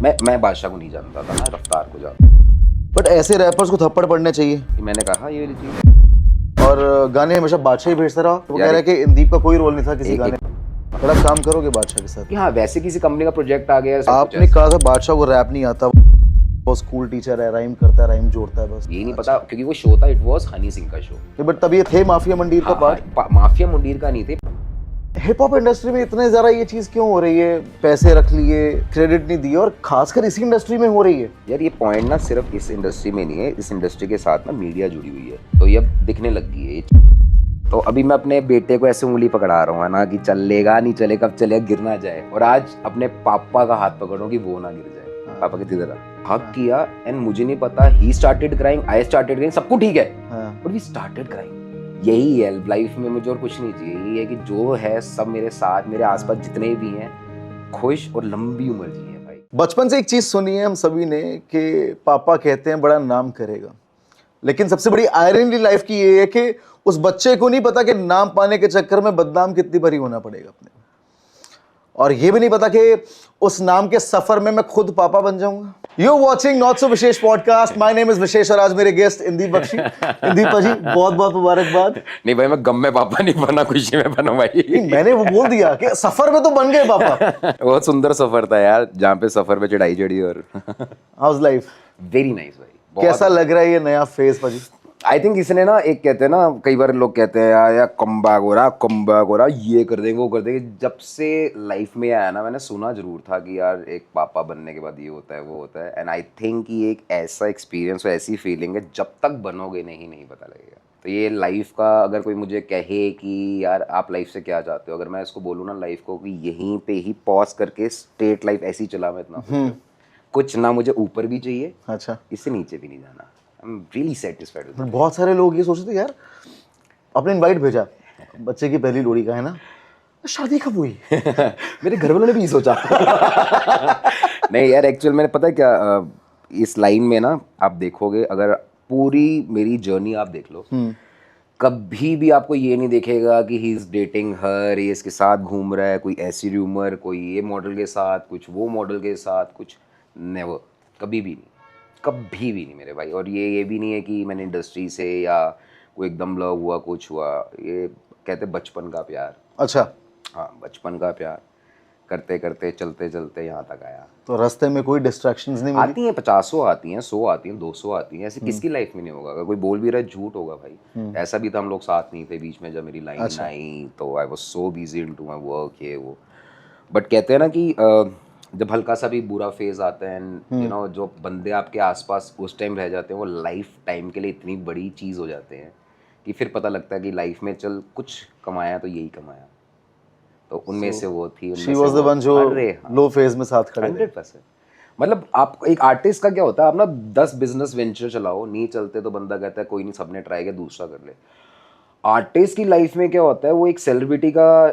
मैं बादशाह को नहीं जानता था, मैं रफ्तार को जानता। बट ऐसे रैपर्स को थप्पड़ पड़ने चाहिए। मैंने कहा ये वाली चीज। और गाने हमेशा बादशाह ही भेजता रहा। वो कह यार रहा है कि इंदीप का कोई रोल नहीं था किसी एक- गाने में। बड़ा काम करोगे बादशाह के साथ। कि हाँ वैसे किसी कंपनी का प्रोजेक्ट आ गया, सब कुछ आपने ऐसा। कहा था बादशाह को रैप नहीं आता, वो स्कूल टीचर है, राइम करता है, राइम जोड़ता है बस। ये नहीं पता क्योंकि वो शो था, इट वाज हनी सिंह का शो। बट तब ये थे माफिया मंडीर का पार्ट। माफिया मुंडीर का नहीं थे। हिप हॉप इंडस्ट्री में इतने ज़्यादा ये चीज़ क्यों हो रही है? पैसे रख लिए, क्रेडिट नहीं दिए, और खासकर इसी इंडस्ट्री में हो रही है। यार ये पॉइंट ना सिर्फ इस इंडस्ट्री में नहीं है, इस इंडस्ट्री के साथ ना मीडिया जुड़ी हुई है, तो ये अब दिखने लग गई है ये। तो अभी मैं अपने बेटे को ऐसे उंगली पकड़ा रहा हूँ ना कि चलेगा नहीं चलेगा, कब चलेगा, गिर ना जाए। और आज अपने पापा का हाथ पकड़ो कि वो ना गिर जाए। पापा कितनी तरह हक किया एंड मुझे नहीं पता, he started crying, I started crying, सब कुछ ठीक है बट वी स्टार्टेड क्राइंग। यही है लाइफ में, मुझे और कुछ नहीं चाहिए। यही है कि जो है सब मेरे साथ, मेरे आसपास जितने भी हैं, खुश और लंबी उम्र जिए भाई। बचपन से एक चीज़ सुनी है हम सभी ने कि पापा कहते हैं बड़ा नाम करेगा, लेकिन सबसे बड़ी आयरनी लाइफ की ये है कि उस बच्चे को नहीं पता कि नाम पाने के चक्कर में बदनाम कितनी बारी होना पड़ेगा अपने, और ये भी नहीं पता कि उस नाम के सफर में मैं खुद पापा बन जाऊंगा। You watching not so Vishesh podcast, my name is Vishesh और आज मेरे गेस्ट इंदीप बख्शी। इंदीप जी बहुत बहुत मुबारकबाद। नहीं भाई, मैं गम में पापा नहीं बना, खुशी में बना भाई। नहीं, मैंने वो बोल दिया कि सफर में तो बन गए पापा। बहुत सुंदर सफर था यार, जहाँ पे सफर पे चढ़ाई चढ़ी। और हाउस लाइफ वेरी नाइस भाई। कैसा लग रहा है ये नया फेज पाजी? आई थिंक इसने ना, एक कहते हैं ना, कई बार लोग कहते हैं यार कम बैक हो रहा, ये कर देंगे वो कर देंगे। जब से लाइफ में आया ना, मैंने सुना जरूर था कि यार एक पापा बनने के बाद ये होता है वो होता है। एंड आई थिंक ये एक ऐसा एक्सपीरियंस और ऐसी फीलिंग है, जब तक बनोगे नहीं पता लगेगा। तो ये लाइफ का, अगर कोई मुझे कहे कि यार आप लाइफ से क्या चाहते हो, अगर मैं इसको बोलूँ ना लाइफ को कि यहीं पे ही पॉज करके स्ट्रेट लाइफ ऐसी चला, मैं इतना कुछ ना मुझे ऊपर भी चाहिए, अच्छा, इससे नीचे भी नहीं जाना। I am really satisfied. बहुत सारे लोग ये सोचते थे यार, आपने इनवाइट भेजा बच्चे की पहली लोड़ी का है ना, शादी कब हुई? मेरे घर वालों ने भी सोचा। नहीं यार, एक्चुअल मैंने पता है क्या, इस लाइन में ना आप देखोगे, अगर पूरी मेरी जर्नी आप देख लो, कभी भी आपको ये नहीं देखेगा कि ही इज डेटिंग हर, ये इसके साथ घूम रहा है, कोई ऐसी र्यूमर, कोई ये मॉडल के साथ, कुछ वो मॉडल के साथ, कुछ नेवर, कभी भी नहीं, कभी भी नहीं मेरे भाई। और ये भी नहीं है कि मैंने इंडस्ट्री से या कोई एकदम लव हुआ कुछ हुआ, ये कहते बचपन का प्यार। अच्छा, हाँ, बचपन का प्यार करते करते चलते चलते यहाँ तक आया। तो रास्ते में कोई डिस्ट्रैक्शंस नहीं मिली? आती हैं 50 आती हैं, 100 आती हैं, 200 आती हैं, ऐसे किसकी लाइफ में नहीं होगा। अगर कोई बोल भी रहा है झूठ होगा भाई। ऐसा भी था, हम लोग साथ नहीं थे बीच में, जब मेरी लाइन आई तो I was so busy into my work, ये वो। बट कहते हैं ना कि जब हल्का सा भी बुरा फेज आता है, एंड यू नो जो बंदे आपके आसपास उस टाइम रह जाते हैं, वो लाइफ टाइम के लिए इतनी बड़ी चीज़ हो जाते हैं कि फिर पता लगता है कि लाइफ में चल कुछ कमाया तो यही कमाया। तो उनमें से वो थी, शी वाज द वन जो लो फेज में साथ खड़े थे। 100%। मतलब आप एक आर्टिस्ट का क्या होता है, आप ना 10 बिजनेस वेंचर चलाओ, नहीं चलते तो बंदा कहता है कोई नहीं, सबने ट्राई किया, दूसरा कर ले। आर्टिस्ट की लाइफ में क्या होता है, वो एक सेलिब्रिटी का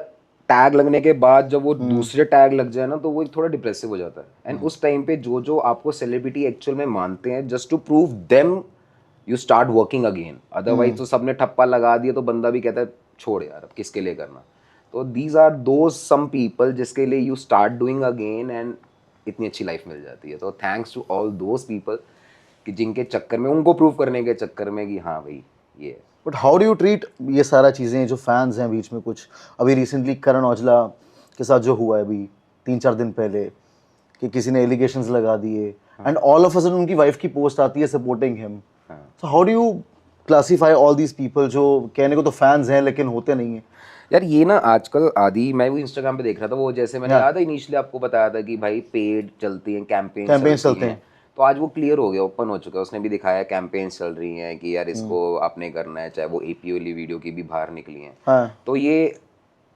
टैग लगने के बाद जब वो दूसरे टैग लग जाए ना, तो वो एक थोड़ा डिप्रेसिव हो जाता है। एंड उस टाइम पे जो आपको सेलिब्रिटी एक्चुअल में मानते हैं, just to prove them you start working again. Otherwise तो सबने ठप्पा लगा दिया तो बंदा भी कहता है छोड़ यार, अब किसके लिए करना। तो these are those some people जिसके लिए you start doing again and इतनी अच्छी लाइफ मिल जाती है। तो thanks to all those people कि जिनके चक्कर में, उनको प्रूव करने के चक्कर में कि हाँ भाई ये है। But how do you treat ये सारा चीज़ें, जो फैंस हैं बीच में, कुछ अभी रिसेंटली करण औजला के साथ जो हुआ है अभी 3-4 दिन पहले, कि किसी ने एलिगेशंस लगा दिए and all of a sudden उनकी वाइफ की पोस्ट आती है supporting him. So how do you classify all these people जो कहने को तो फैंस हैं लेकिन होते नहीं हैं? यार ये ना आजकल आदि, मैं वो इंस्टाग्राम पे देख रहा था, वो जैसे मैंने याद है इनिशियली आपको बताया था कि भाई पेड चलती हैं, कैंपेन चलते हैं, तो आज वो क्लियर हो गया, ओपन हो चुका है। उसने भी दिखाया कैंपेन्स चल रही हैं कि यार इसको आपने करना है, चाहे वो एपी वाली वीडियो की भी बाहर निकली हैं। हाँ. तो ये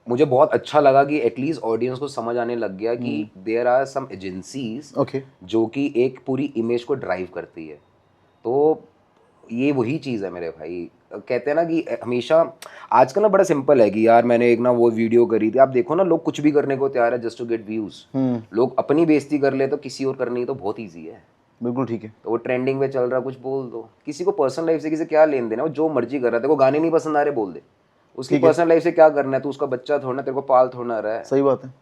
मुझे बहुत अच्छा लगा कि एटलीस्ट ऑडियंस को समझ आने लग गया कि देयर आर सम एजेंसीज जो कि एक पूरी इमेज को ड्राइव करती है। तो ये वही चीज़ है मेरे भाई। कहते हैं ना कि हमेशा आजकल ना बड़ा सिंपल है कि यार मैंने एक ना वो वीडियो करी थी, आप देखो ना लोग कुछ भी करने को तैयार है जस्ट टू गेट व्यूज। लोग अपनी बेइज्जती कर ले तो किसी और करनी तो बहुत ईजी है। बिल्कुल ठीक है। तो वो ट्रेंडिंग में चल रहा, कुछ बोल दो, किसी को पर्सनल लाइफ से किसी क्या लेन देना, वो जो मर्जी कर रहा है। तेरे को गाने नहीं पसंद आ रहे, बोल दे, उसकी पर्सनल लाइफ से क्या करना है, तू उसका बच्चा थोड़ा, तेरे को पाल थोड़ा रहा है। सही बात है।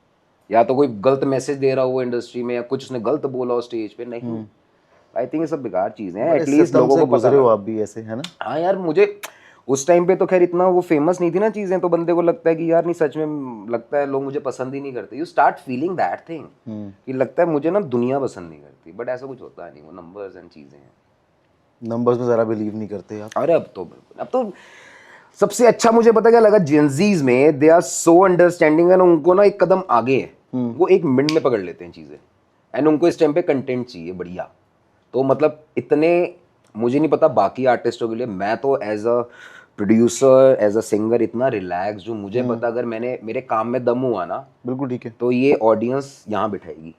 या तो कोई गलत मैसेज दे रहा हो इंडस्ट्री में, या कुछ उसने गलत बोला हो स्टेज पे, नहीं। आई थिंक ये सब बेकार चीजें हैं, बड़े एटलीस्ट सिस्टम लोगों से को पता गुजरे हो लगे। आप भी ऐसे, है ना? हाँ यार, मुझे उस टाइम पे तो खैर इतना वो फेमस नहीं थी ना चीजें, तो बंदे को लगता है कि यार नहीं सच में लगता है लोग मुझे पसंद ही नहीं करते, you start feeling that thing कि लगता है मुझे ना दुनिया पसंद नहीं करती, बट ऐसा कुछ होता नहीं, वो नंबर्स एंड चीजें हैं। नंबर्स में ज़रा बिलीव नहीं करते आप? अरे अब तो सबसे अच्छा मुझे पता क्या लगा, जेंजीज में they are so understanding, and उनको ना एक कदम आगे है, वो एक मिनट में पकड़ लेते हैं चीजें, एंड उनको इस टाइम पे कंटेंट चाहिए बढ़िया। तो मतलब इतने, मुझे नहीं पता बाकी आर्टिस्टों के लिए, मैं तो as a producer as a singer इतना रिलैक्स जो मुझे पता अगर मैंने मेरे काम में दम हुआ ना, बिल्कुल ठीक है। तो ये ऑडियंस यहाँ बिठाएगी।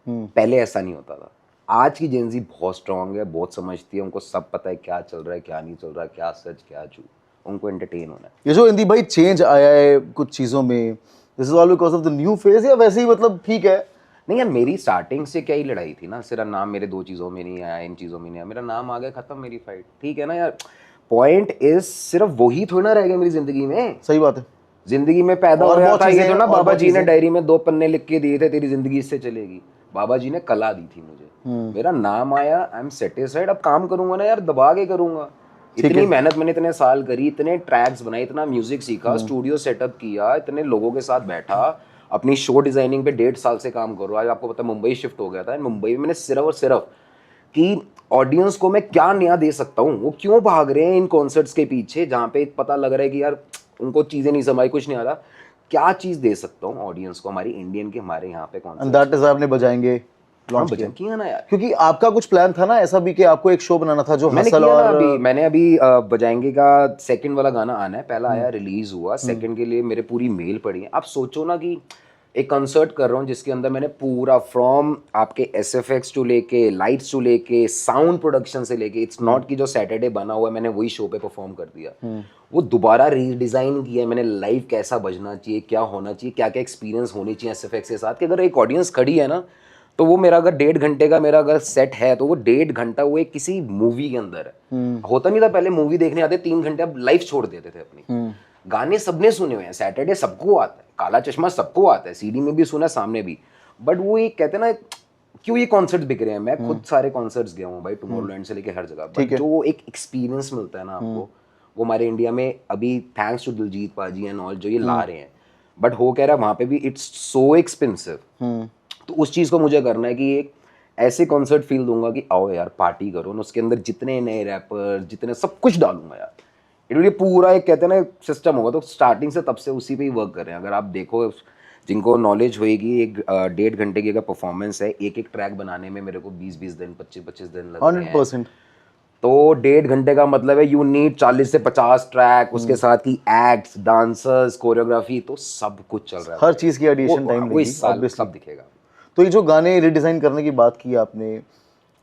पहले ऐसा नहीं होता था। आज की जेंजी बहुत स्ट्रांग है, बहुत समझती है, उनको सब पता है क्या चल रहा है क्या नहीं चल रहा है, क्या सच क्या झूठ, उनको एंटरटेन होना है। ये जो इंदी भाई चेंज आया है कुछ चीज़ों में, this is all because of the new phase, या वैसे ही मतलब ठीक है? नहीं यार, मेरी स्टार्टिंग से क्या ही लड़ाई थी ना, सिर्फ नाम मेरे दो चीज़ों में नहीं आया, इन चीज़ों में नहीं आया, मेरा नाम आ गया, खत्म मेरी फाइट, ठीक है ना यार। पॉइंट इज सिर्फ वही थोड़ी ना रह गया मेरी जिंदगी में। सही बात है। जिंदगी में पैदा और होया बहुत था ये चीजें तो हैं, ना, और बाबा बहुत जी ने चीजें। डायरी में 2 पन्ने लिख के दिए थे, तेरी जिंदगी इससे चलेगी। बाबा जी ने कला दी थी मुझे, मेरा नाम आया, आई एम सेटिस्फाइड, अब काम करूंगा ना यार, दबा के करूंगा। ठीक इतनी है। मेहनत मैंने इतने साल करी, इतने ट्रैक्स बनाए, इतना म्यूजिक सीखा, स्टूडियो सेटअप किया, इतने लोगों के साथ बैठा, अपनी शो डिजाइनिंग पे 1.5 साल से काम कर रहा हूँ। आज आपको पता है मुंबई शिफ्ट हो गया था, मुंबई में मैंने सिर्फ और सिर्फ कि ऑडियंस को मैं क्या नया दे सकता हूँ, वो क्यों भाग रहे हैं इन कॉन्सर्ट्स के पीछे जहाँ पे पता लग रहा है कि यार उनको चीज़ें नहीं समझ, कुछ नहीं आ रहा, क्या चीज़ दे सकता हूँ ऑडियंस को हमारी इंडियन के, हमारे यहाँ पे एंड कॉन्सर्ट्स। दैट इज आपने बजाएंगे हाँ लॉन्च किया? भजन किया ना यार, क्योंकि आपका कुछ प्लान था ना ऐसा भी कि आपको एक शो बनाना था जो मैंने हसल किया ना, और अभी मैंने अभी बजाएंगे का सेकंड वाला गाना आना है, पहला आया रिलीज हुआ, सेकंड के लिए मेरे पूरी मेल पड़ी है। आप सोचो ना कि एक कंसर्ट कर रहा हूँ जिसके अंदर मैंने पूरा फ्रॉम आपके SFX टू लेके लाइट्स टू लेके साउंड प्रोडक्शन से लेके, इट्स नॉट कि जो सैटरडे बना हुआ है मैंने वही शो पे परफॉर्म कर दिया, वो दोबारा रीडिज़ाइन किया मैंने, लाइव कैसा बजना चाहिए, क्या होना चाहिए, क्या क्या एक्सपीरियंस होनी चाहिए SFX के साथ, कि अगर एक ऑडियंस खड़ी है ना, तो वो मेरा अगर 1.5 घंटे का मेरा अगर सेट है, तो वो 1.5 घंटा वो एक किसी मूवी के अंदर है। होता नहीं था पहले, मूवी देखने आते 3 घंटे, अब लाइफ छोड़ देते थे अपनी। गाने सबने सुने हुए हैं, सैटरडे सबको आता है, काला चश्मा सबको आता है, CD में भी सुना, सामने भी, बट वो एक कहते हैं ना, क्यों ये कॉन्सर्ट बिक रहे हैं, मैं खुद सारे कॉन्सर्ट्स गया हूँ भाई, टुमारोलैंड से लेके हर जगह, बट जो एक एक्सपीरियंस मिलता है ना आपको, वो हमारे इंडिया में अभी थैंक्स टू दिलजीत पाजी एंड ऑल जो ये ला रहे हैं, बट हो कह रहा है वहाँ पे भी इट्स सो एक्सपेंसिव। तो उस चीज़ को मुझे करना है कि एक ऐसे कॉन्सर्ट फील दूंगा कि आओ यार पार्टी करो, और उसके अंदर जितने नए रैपर जितने सब कुछ डालूंगा यार, ये पूरा एक कहते हैं ना सिस्टम होगा। तो स्टार्टिंग से तब से उसी पे ही वर्क कर रहे हैं। अगर आप देखो, जिनको नॉलेज होएगी, एक 1.5 घंटे की अगर परफॉर्मेंस है, एक एक ट्रैक बनाने में मेरे को 20-20 दिन 25-25 दिन लग रहे हैं। 100%। तो 1.5 घंटे का मतलब है यू नीड 40 से 50 ट्रैक, उसके साथ की एक्ट्स, डांसर्स, कोरियोग्राफी, तो सब कुछ चल रहा है। हर चीज की एडिशन टाइम वो लेगी इस साल ऑब्वियसली। सब दिखेगा। तो ये जो गाने रिडिजाइन करने की बात की आपने,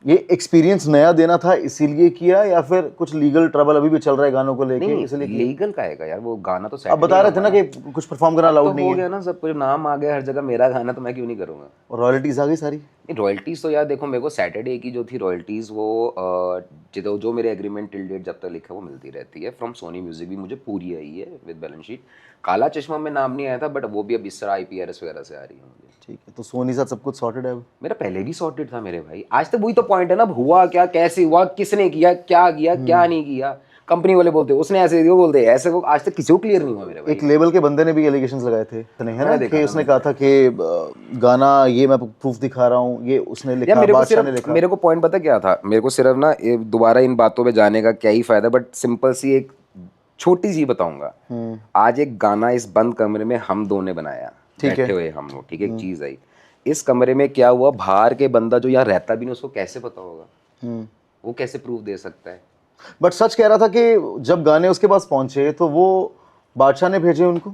ये एक्सपीरियंस नया देना था इसीलिए किया, या फिर कुछ लीगल ट्रबल अभी भी चल रहा है गानों को लेके नहीं इसलिए किया? लीगल का है यार, वो गाना तो आप बता रहे थे ना कि कुछ परफॉर्म करना अब तो अलाउड नहीं हो है, गया ना सब कुछ, नाम आ गया हर जगह, मेरा गाना, तो मैं क्यों नहीं करूँगा। और रॉयल्टीज आ गई सारी। नहीं रॉयल्टीज़ तो यार देखो, मेरे को सैटरडे की जो थी रॉयल्टीज़, वो जो मेरे एग्रीमेंट टिल डेट जब तक लिखा है वो मिलती रहती है। फ्रॉम सोनी म्यूजिक भी मुझे पूरी आई है विद बैलेंस शीट। काला चश्मा में नाम नहीं आया था, बट वो भी अब इस तरह IPRS वगैरह से आ रही है मुझे। ठीक है, तो सोनी साथ सब कुछ सॉर्टेड है अब? मेरा पहले भी सॉर्टेड था मेरे भाई, आज तक वही तो पॉइंट है ना, अब हुआ क्या, कैसे हुआ, किसने किया, क्या नहीं किया, कंपनी वाले बोलते उसने ऐसे दिया, वो बोलते ऐसे, वो आज तक किसी को क्लियर नहीं हुआ मेरे भाई। एक लेबल के बंदे ने भी एलिगेशंस लगाए थे, नहीं है ना, देखा कि था, उसने कहा था कि गाना ये मैं प्रूफ दिखा रहा हूँ, ये उसने यार लिखा, बादशाह ने लिखा। मेरे को पॉइंट पता क्या था, मेरे को सिर्फ ना ये दोबारा इन बातों पे जाने का क्या ही फायदा, बट सिंपल सी एक छोटी सी बताऊंगा। आज एक गाना इस बंद कमरे में हम दो ने बनाया, ठीक है। बैठे हुए हम लोग, ठीक है, एक चीज आई इस कमरे में, क्या हुआ, बाहर के बंदा जो यहाँ रहता भी नहीं, उसको कैसे पता होगा, वो कैसे प्रूफ दे सकता है। बट सच कह रहा था कि जब गाने उसके पास पहुंचे तो वो बादशाह ने भेजे उनको,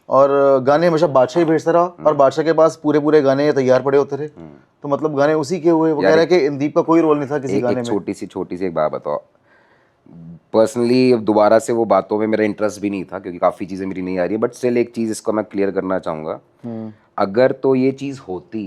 और गाने हमेशा बादशाह ही भेजता रहा, और बादशाह के पास पूरे पूरे गाने तैयार पड़े होते थे, तो मतलब गाने उसी के हुए। वो कह रहा है कि इंदीप का कोई रोल नहीं था किसी गाने में। छोटी सी एक बात बताओ, पर्सनली दोबारा से वो बातों में मेरा इंटरेस्ट भी नहीं था, क्योंकि काफ़ी चीज़ें मेरी नहीं आ रही है, बट स्टिल एक चीज़ इसको मैं क्लियर करना चाहूँगा। अगर तो ये चीज़ होती,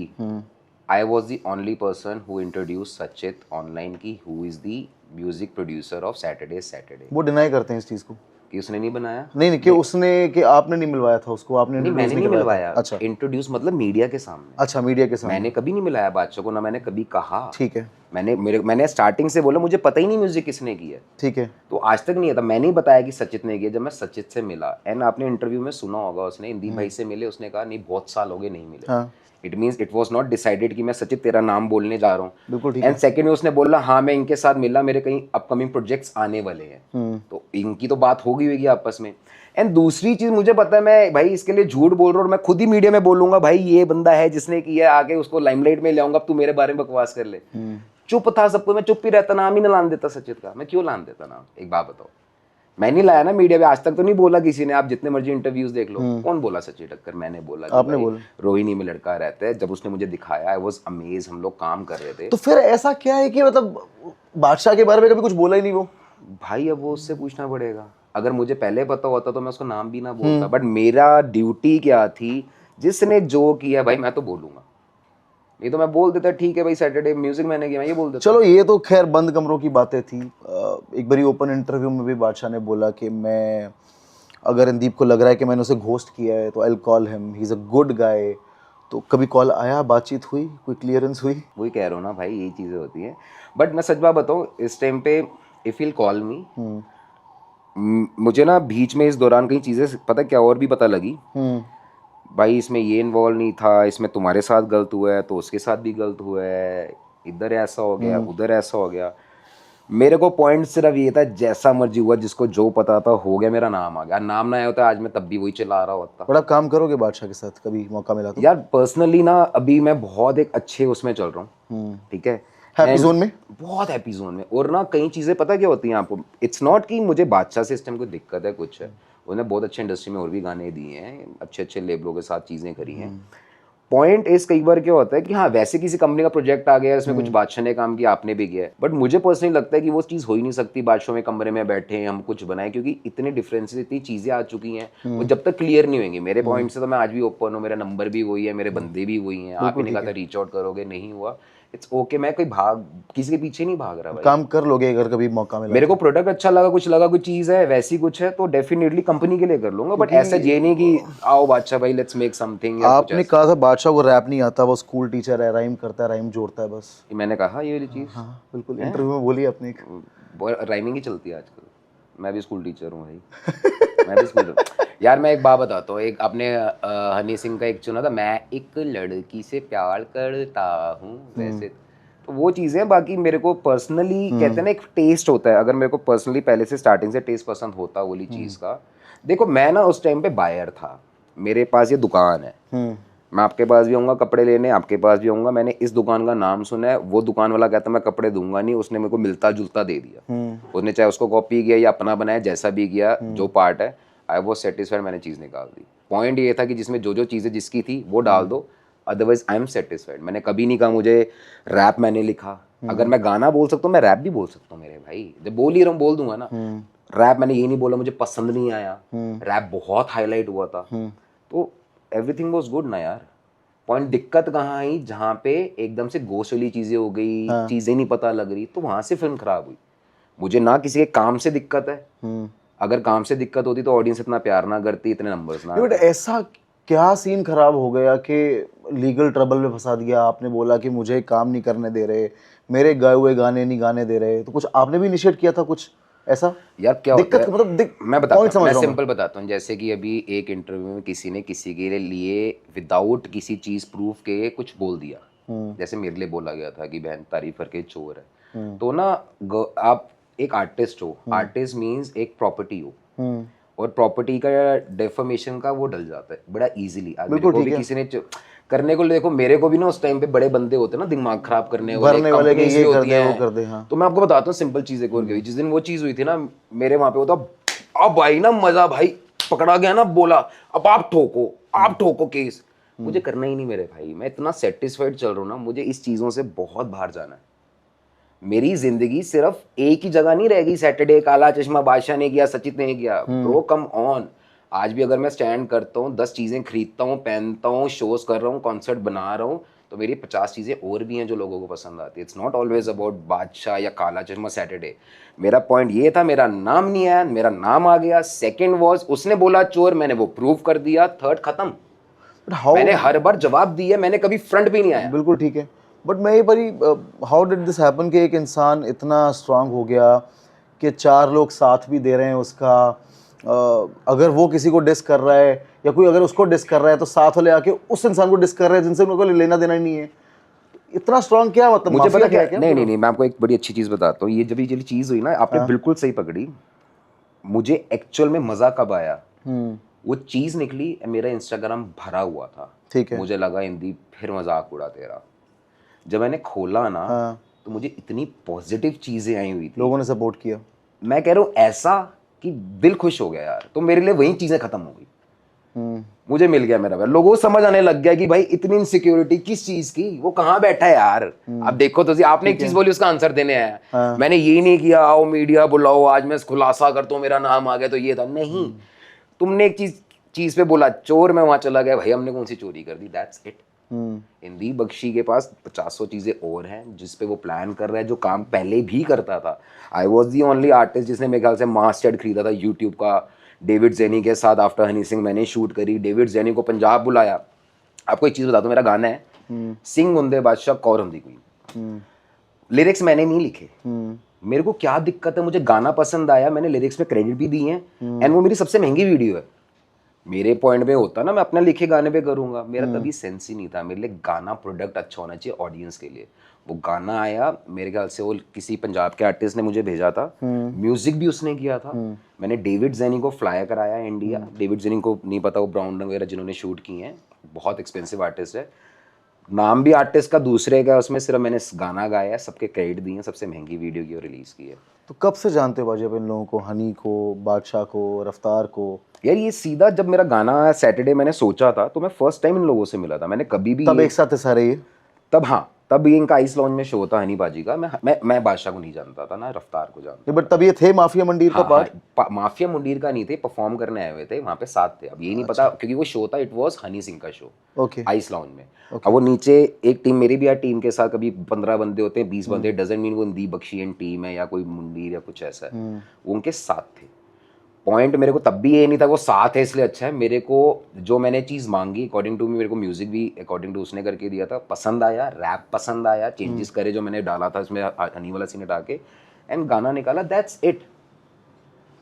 I was the only person who introduce Sachit online की who is the music producer of Saturday. वो डिनाई करते हैं इस चीज़ को। कि उसने नहीं बनाया। नहीं कि उसने कि आपने नहीं मिलवाया था उसको, आपने नहीं, इंट्रोड्यूस मैंने नहीं करवाया था? मिलवाया। अच्छा इंट्रोड्यूस मतलब मीडिया के सामने। अच्छा, मीडिया के सामने। मैंने कभी नहीं मिलाया बादशाह को, ना मैंने कभी कहा। ठीक है मैंने स्टार्टिंग से बोला मुझे पता ही नहीं म्यूजिक किसने की है, ठीक है। तो आज तक नहीं आता। मैंने ही बताया कि सचित ने किया। जब मैं सचित से मिला, एंड आपने इंटरव्यू में सुना होगा, उसने इंदीप भाई से मिले, उसने कहा नहीं बहुत साल हो गए नहीं मिले। हाँ it means it was not decided कि मैं सचित तेरा नाम बोलने जा रहा हूँ। बिल्कुल ठीक एंड है। सेकेंड में उसने बोला हाँ मैं इनके साथ मिला, मेरे कहीं अपकमिंग प्रोजेक्ट्स आने वाले हैं, तो इनकी तो बात हो गई होगी आपस में। एंड दूसरी चीज मुझे पता है, मैं भाई इसके लिए झूठ बोल रहा हूँ और मैं खुद ही मीडिया में बोलूंगा भाई ये बंदा है जिसने किया, आके उसको लाइमलाइट में ले आऊंगा, अब तू मेरे बारे में बकवास कर ले। चुप था सब कुछ, मैं चुप ही रहता, नाम ही ना लान देता सचित का। मैं क्यों लान देता नाम, एक बात बताओ। मैं नहीं लाया ना मीडिया पे, आज तक तो नहीं बोला किसी ने। आप जितने मर्जी इंटरव्यूज देख लो, कौन बोला सचिन टक्कर? मैंने बोला कि आपने भाई बोला। रोहिणी में लड़का रहता है। जब उसने मुझे दिखाया, आई वाज अमेज। हम लोग काम कर रहे थे। तो फिर ऐसा क्या है कि मतलब बादशाह के बारे में कभी कुछ बोला ही नहीं वो? भाई अब वो उससे पूछना पड़ेगा। अगर मुझे पहले पता होता तो मैं उसका नाम भी ना बोलता, बट मेरा ड्यूटी क्या थी, जिसने जो किया भाई मैं तो बोलूंगा। नहीं तो मैं बोल देता ठीक है भाई सैटरडे म्यूजिक मैंने किया, मैं ये बोल देता। चलो ये तो खैर बंद कमरों की बातें थी। एक बारी ओपन इंटरव्यू में भी बादशाह ने बोला कि मैं, अगर इंदीप को लग रहा है कि मैंने उसे घोस्ट किया है तो I will call him, he is a good guy. तो कभी कॉल आया, बातचीत हुई, कोई क्लियरेंस हुई? वही कह रहा हूँ ना भाई, यही चीज़ें होती हैं। बट मैं सच बात बताऊँ, इस टाइम पे इफ़ यू कॉल मी, मुझे ना बीच में इस दौरान कई चीज़ें पता क्या और भी पता लगी। भाई इसमें ये इन्वॉल्व नहीं था, इसमें तुम्हारे साथ गलत हुआ है तो उसके साथ भी गलत हुआ है, इधर ऐसा हो गया उधर ऐसा हो गया। मेरे को पॉइंट सिर्फ ये था, जैसा मर्जी हुआ, जिसको जो पता था हो गया, मेरा नाम आ गया। नाम ना आया होता आज मैं तब भी वही चला रहा होता। बड़ा काम करोगे बादशाह के साथ कभी मौका मिला तो? यार पर्सनली ना अभी मैं बहुत एक अच्छे उसमें चल रहा हूँ, ठीक है, हैप्पी And जोन में? बहुत हैप्पी जोन में। और ना कई चीज़ें पता क्या होती हैं आपको, इट्स नॉट कि मुझे बादशाह से इस टाइम कोई दिक्कत है कुछ है। उन्होंने बहुत अच्छे इंडस्ट्री में और भी गाने दिए हैं, अच्छे अच्छे लेबलों के साथ चीज़ें करी हैं। पॉइंट इस कई बार क्या होता है कि हाँ वैसे किसी कंपनी का प्रोजेक्ट आ गया, इसमें कुछ बादशाह ने काम किया, आपने भी किया है, बट मुझे पर्सनली लगता है कि वो चीज़ हो ही नहीं सकती बादशाह में कमरे में बैठे हैं हम कुछ बनाए, क्योंकि इतने डिफरेंसेस, इतनी चीज़ें आ चुकी हैं, वो जब तक क्लियर नहीं होंगी। मेरे पॉइंट से तो मैं आज भी ओपन हूँ, मेरा नंबर भी वही है, मेरे बंदे भी वही हैं। आप ही ने कहा था रीच आउट करोगे, नहीं हुआ, इट्स ओके। मैं कोई किसी के पीछे नहीं भाग रहा भाई। काम कर लोगे अगर कभी मौका मिला? मेरे को प्रोडक्ट अच्छा लगा, कुछ चीज़ है वैसी कुछ है तो डेफिनेटली कंपनी के लिए कर लूंगा, बट ऐसा ये नहीं कि आओ बादशाह भाई लेट्स मेक समथिंग या कुछ आपने ऐसा। कहा था बादशाह को रैप नहीं आता, वो स्कूल टीचर है, राइम करता है, राइम जोड़ता है बस। ये मैंने कहा ये वाली चीज़। हाँ बिल्कुल, इंटरव्यू में बोली आपने एक। राइमिंग ही चलती है आजकल। मैं भी स्कूल टीचर हूँ भाई। मैं भी स्कूल यार मैं एक बात बताता हूँ, एक आपने हनी सिंह का एक चुना था, मैं एक लड़की से प्यार करता हूँ, वैसे तो वो चीज़ें। बाकी मेरे को पर्सनली कहते हैं ना एक टेस्ट होता है, अगर मेरे को पर्सनली पहले से स्टार्टिंग से टेस्ट पसंद होता वाली चीज़ का। देखो मैं ना उस टाइम पे बायर था, मेरे पास ये दुकान है, मैं आपके पास भी आऊँगा कपड़े लेने, आपके पास भी आऊँगा। मैंने इस दुकान का नाम सुना है, वो दुकान वाला कहता मैं कपड़े दूंगा नहीं, उसने मेरे को मिलता जुलता दे दिया। उसने चाहे उसको कॉपी किया या अपना बनाया, जैसा भी किया, जो पार्ट है आई वॉज सेटिस्फाइड, मैंने चीज़ निकाल दी। पॉइंट ये था कि जिसमें जो जो चीज़ें जिसकी थी वो डाल दो, अदरवाइज आई एम सेटिस्फाइड। मैंने कभी नहीं कहा मुझे रैप मैंने लिखा। अगर मैं गाना बोल सकता हूँ मैं रैप भी बोल सकता हूँ मेरे भाई, जब बोल ही रहा हूँ बोल दूंगा ना। रैप मैंने ये नहीं बोला मुझे पसंद नहीं आया, रैप बहुत हाईलाइट हुआ था, तो एवरीथिंग वाज गुड ना यार। पॉइंट दिक्कत कहाँ आई, जहाँ पे एकदम से गोश वाली चीज़ें हो गई, चीज़ें नहीं पता लग रही, तो वहाँ से फिल्म खराब हुई। मुझे ना किसी के काम से दिक्कत है, अगर काम से दिक्कत होती तो ऑडियंस इतना प्यार ना करती, इतने नंबर्स ना। बट ऐसा क्या सीन खराब हो गया कि लीगल ट्रबल में फंसा दिया? आपने बोला कि मुझे काम नहीं करने दे रहे, मेरे गाए हुए गाने नहीं गाने दे रहे, तो कुछ आपने भी इनिशिएट किया था कुछ ऐसा? यार क्या दिक्कत होता है, मतलब मैं बताता हूँ, मैं सिंपल बताता हूँ। जैसे कि अभी एक इंटरव्यू में किसी ने किसी के लिए विदाउट किसी चीज़ प्रूफ के कुछ बोल दिया, जैसे मेरे लिए बोला गया था कि बहन तारीफ करके चोर है, तो ना आप एक आर्टिस्ट हो, आर्टिस्ट मीन्स एक प्रॉपर्टी हो, और प्रॉपर्टी का डेफर्मेशन का वो डल जाता है बड़ा इजीली। आज मेरे को भी किसी ने करने को, देखो मेरे को भी ना उस टाइम पे बड़े बंदे होते ना दिमाग खराब करने वाले, कंपनीज भी होती हैं, वो कर दे। हाँ। तो मैं आपको बताता हूँ सिंपल चीज़ एक और, जिस दिन वो चीज़ हुई थी ना मेरे वहाँ पे होता, अब भाई ना मजा, भाई पकड़ा गया ना, बोला अब आप ठोको केस, मुझे करना ही नहीं मेरे भाई। मैं इतना सेटिस्फाइड चल रहा हूँ ना, मुझे इस चीज़ों से बहुत बाहर जाना है। मेरी जिंदगी सिर्फ एक ही जगह नहीं रहेगी, सैटरडे काला चश्मा बादशाह ने किया, सचित ने किया, ब्रो कम ऑन। आज भी अगर मैं स्टैंड करता हूँ, 10 चीज़ें खरीदता हूँ, पहनता हूँ, शोज कर रहा हूँ, कॉन्सर्ट बना रहा हूँ, तो मेरी 50 चीज़ें और भी हैं जो लोगों को पसंद आती है। इट्स नॉट ऑलवेज अबाउट बादशाह या काला चश्मा सैटरडे। मेरा पॉइंट ये था, मेरा नाम नहीं आया, मेरा नाम आ गया। सेकंड वाज उसने बोला चोर, मैंने वो प्रूव कर दिया। थर्ड खत्म। बट हाउ, मैंने हर बार जवाब दिया, मैंने कभी फ्रंट भी नहीं आया। बिल्कुल ठीक है, बट मैं ये बड़ी, हाउ डिड दिस हैपन कि एक इंसान इतना स्ट्रांग हो गया कि 4 लोग साथ भी दे रहे हैं उसका, अगर वो किसी को डिस कर रहा है या कोई अगर उसको डिस कर रहा है तो साथ वाले आके उस इंसान को डिस कर रहे हैं जिनसे उनको लेना देना ही नहीं है। इतना स्ट्रांग क्या मतलब, मुझे माफिया पता क्या क्या, है क्या? नहीं नहीं नहीं, मैं आपको एक बड़ी अच्छी चीज़ बताता हूँ। ये जब ये चीज़ हुई ना, आपने हाँ। बिल्कुल सही पकड़ी। मुझे एक्चुअल में मज़ा कब आया, हम्म, वो चीज़ निकली, मेरा इंस्टाग्राम भरा हुआ था। ठीक है। मुझे लगा हिंदी फिर मजाक उड़ा तेरा। जब मैंने खोला ना, हाँ, तो मुझे इतनी पॉजिटिव चीज़ें आई हुई थी। लोगों ने सपोर्ट किया। मैं कह रहा हूँ ऐसा कि दिल खुश हो गया यार। तो मेरे लिए वही चीज़ें खत्म हो गई। मुझे मिल गया मेरा भाई। लोगों को समझ आने लग गया कि भाई इतनी इनसिक्योरिटी किस चीज की, वो कहाँ बैठा है यार। अब देखो तो आपने एक चीज बोली, उसका आंसर देने आया। हाँ। मैंने ये नहीं किया आओ मीडिया बुलाओ आज मैं खुलासा करता हूँ मेरा नाम आ गया तो ये था नहीं। तुमने एक चीज चीज पे बोला चोर, मैं वहां चला गया। भाई हमने कौन सी चोरी कर दी, दैट्स इट। हिंदी बख्शी के पास 50 चीजें और हैं जिस पे वो प्लान कर रहा है, जो काम पहले भी करता था। I was the only artist जिसने मेरे ख्याल से मास्टर्ड खरीदा था यूट्यूब का। डेविड जेनी के साथ आफ्टर हनी सिंह मैंने शूट करी। डेविड जेनी को पंजाब बुलाया। आपको एक चीज़ बता दो, मेरा गाना है सिंह मुंदे बादशाह कौर हम दी क्वीन। लिरिक्स मैंने नहीं लिखे। मेरे को क्या दिक्कत है, मुझे गाना पसंद आया, मैंने लिरिक्स में क्रेडिट भी दी है। एंड वो मेरी सबसे महंगी वीडियो है। मेरे पॉइंट में होता ना, मैं अपने लिखे गाने पे करूंगा। मेरा कभी सेंस ही नहीं था। मेरे लिए गाना प्रोडक्ट अच्छा होना चाहिए ऑडियंस के लिए। वो गाना आया, मेरे ख्याल से वो किसी पंजाब के आर्टिस्ट ने मुझे भेजा था। म्यूजिक भी उसने किया था। मैंने डेविड जेनी को फ्लाई कराया इंडिया। डेविड जेनी को नहीं पता, वो ब्राउन वगैरह जिन्होंने शूट किए हैं, बहुत एक्सपेंसिव आर्टिस्ट है। नाम भी आर्टिस्ट का दूसरे का, उसमें सिर्फ मैंने गाना गाया है, सबके क्रेडिट दिए हैं, सबसे महंगी वीडियो की और रिलीज की है। तो कब से जानते हो भाजी आप इन लोगों को, हनी को, बादशाह को, रफ्तार को? यार ये सीधा जब मेरा गाना सैटरडे मैंने सोचा था तो मैं फर्स्ट टाइम इन लोगों से मिला था। मैंने कभी भी तब एक साथ थे सारे ये? तब हाँ, तब ये इनका आइस लॉन्च में शो था हनी बाजी का। मैं बादशाह को नहीं जानता था ना रफ्तार को जानता। बट तब ये थे माफिया मंडीर का हाँ, पार्ट? हाँ, माफिया मुंडीर का नहीं थे, परफॉर्म करने आए हुए थे वहाँ पे, साथ थे। अब ये नहीं पता क्योंकि वो शो था, इट वाज हनी सिंह का शो ओके। आइस लॉन्च में। अब वो नीचे एक टीम मेरी भी है, टीम के साथ कभी 15 बंदे होते हैं, 20 बंदे, डजंट मीन वो दी बख्शियन टीम है या कोई मुंडीर या कुछ ऐसा है। वो उनके साथ थे। पॉइंट मेरे को तब भी ये नहीं था वो साथ है इसलिए अच्छा है। मेरे को जो मैंने चीज़ मांगी अकॉर्डिंग टू मी, मेरे को म्यूजिक भी अकॉर्डिंग टू उसने करके दिया था, पसंद आया। रैप पसंद आया, चेंजेस करे जो मैंने डाला था इसमें हनी वाला सीन हटा के, एंड गाना निकाला, that's it.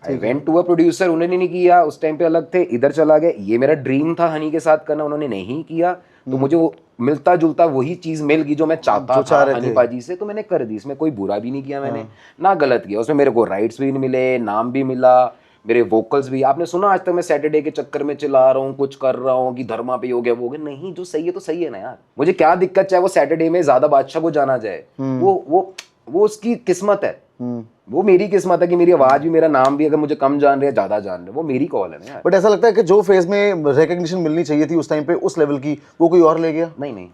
I went to a producer, उन्होंने नहीं किया, उस टाइम पे अलग थे, इधर चला गया। ये मेरा ड्रीम था हनी के साथ करना, उन्होंने नहीं किया। तो मुझे वो मिलता जुलता वही चीज़ मिल गई जो मैं चाहता था हनी पाजी से, तो मैंने कर दी। इसमें कोई बुरा भी नहीं किया मैंने, ना गलत किया। उसमें मेरे को राइट्स भी मिले, नाम भी मिला, मेरे वोकल्स भी। आपने सुना आज तक मैं सैटरडे के चक्कर में चिल्ला रहा हूँ, कुछ कर रहा हूँ कि धर्मा पे हो गया वो हो गया? नहीं, जो सही है तो सही है ना यार। मुझे क्या दिक्कत, चाहे वो सैटरडे में ज्यादा बादशाह को जाना जाए, वो उसकी किस्मत है। वो मेरी किस्मत है कि मेरी आवाज भी, मेरा नाम भी, अगर मुझे कम जान रहे हैं ज्यादा जान रहे हैं, वो मेरी कॉल है ना यार। बट ऐसा लगता है कि जो फेज में रिकग्निशन मिलनी चाहिए थी उस टाइम पे, उस लेवल की, वो कोई और ले गया? नहीं नहीं,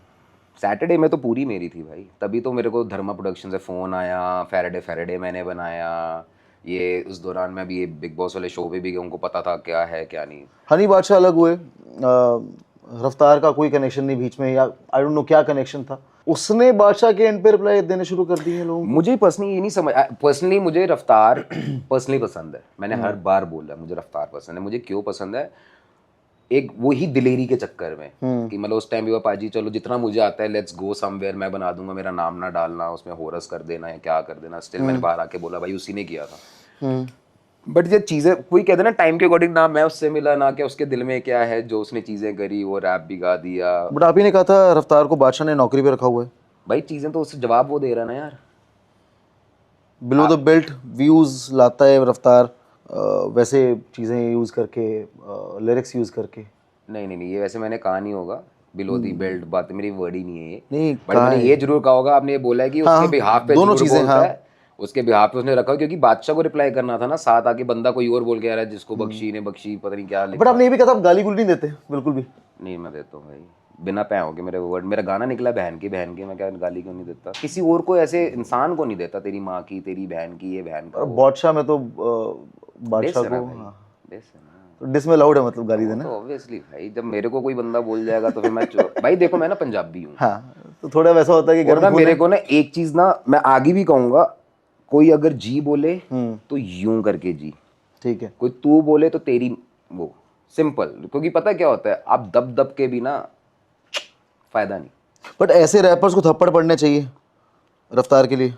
सैटरडे में तो पूरी मेरी थी भाई। तभी तो मेरे को धर्मा प्रोडक्शन से फ़ोन आया, फैराडे मैंने बनाया। ये उस दौरान मैं भी ये बिग बॉस वाले शो पे भी गया, उनको पता था क्या है क्या नहीं। हनी बादशाह अलग हुए, रफ्तार का कोई कनेक्शन नहीं बीच में, या आई डोंट नो क्या कनेक्शन था, उसने बादशाह के एंड पे रिप्लाई देने शुरू कर दिए लोगों को। मुझे पर्सनली ये नहीं समझ, पर्सनली मुझे रफ्तार पर्सनली पसंद है। मैंने हर बार बोला मुझे रफ्तार पसंद है। मुझे क्यों पसंद है, एक वही दिलेरी के चक्कर में कि मतलब उस टाइम भी वो पाजी चलो जितना मुझे आता है लेट्स गो समवेयर, मैं बना दूंगा, मेरा नाम ना डालना उसमें, होरस कर देना या क्या कर देना। स्टिल मैंने बाहर आके बोला भाई उसी ने किया था। बट ये चीज़ें कोई कहते ना टाइम के अकॉर्डिंग, ना मैं उससे मिला ना कि उसके दिल में क्या है, जो उसने चीज़ें करी, वो रैप भी गा दिया। बट आप ही ने कहा था रफ्तार को बादशाह ने नौकरी पे रखा हुआ है। भाई चीज़ें तो उससे जवाब वो दे रहा है ना यार। बिलो द बेल्ट व्यूज लाता है रफ्तार, वैसे चीज़ें यूज़ करके, लिरिक्स यूज़ करके। नहीं नहीं नहीं, ये वैसे मैंने कहा नहीं होगा। बिलो दी बेल्ट बात मेरी वर्ड ही नहीं है ये। नहीं, बट मैंने ये जरूर कहा होगा, आपने ये बोला है कि उसके बिहाफ पे दोनों जरूर चीज़ें, बोलता हाँ। है, उसके बिहाफ पे उसने रखा, क्योंकि बादशाह को रिप्लाई करना था ना, साथ आके बंदा कोई और बोल के आ रहा है जिसको बख्शी ने बख्शी पता नहीं क्या बट लिखा। आपने ये भी कहा था आप गाली गुल नहीं देते बिल्कुल भी। नहीं मैं देता हूँ भाई, बिना पैसों के मेरे वर्ड। मेरा गाना निकला बहन की, मैं क्या गाली क्यों नहीं देता? किसी और को, ऐसे इंसान को नहीं देता, तेरी माँ की, तेरी बहन की, ये बहन का। और बादशाह में तो बादशाह डिस है ना को, भाई, हाँ, डिस है ना। तो डिस में लाउड है मतलब गाली वो देना। तो ऑब्वियसली भाई, जब मेरे को कोई बंदा बोल जाएगा तो फिर मैं भाई देखो मैं ना पंजाबी हूँ। हाँ, तो थोड़ा वैसा होता है कि और ना गर्म खून मेरे है। को ना एक चीज ना मैं आगे भी कहूंगा, कोई अगर जी बोले तो यूं करके जी, ठीक है। कोई तू बोले तो तेरी वो, सिंपल। क्योंकि पता क्या होता है, आप दब दब के भी ना फायदा नहीं। बट ऐसे रैपर्स को थप्पड़ पड़ने चाहिए रफ्तार के लिए।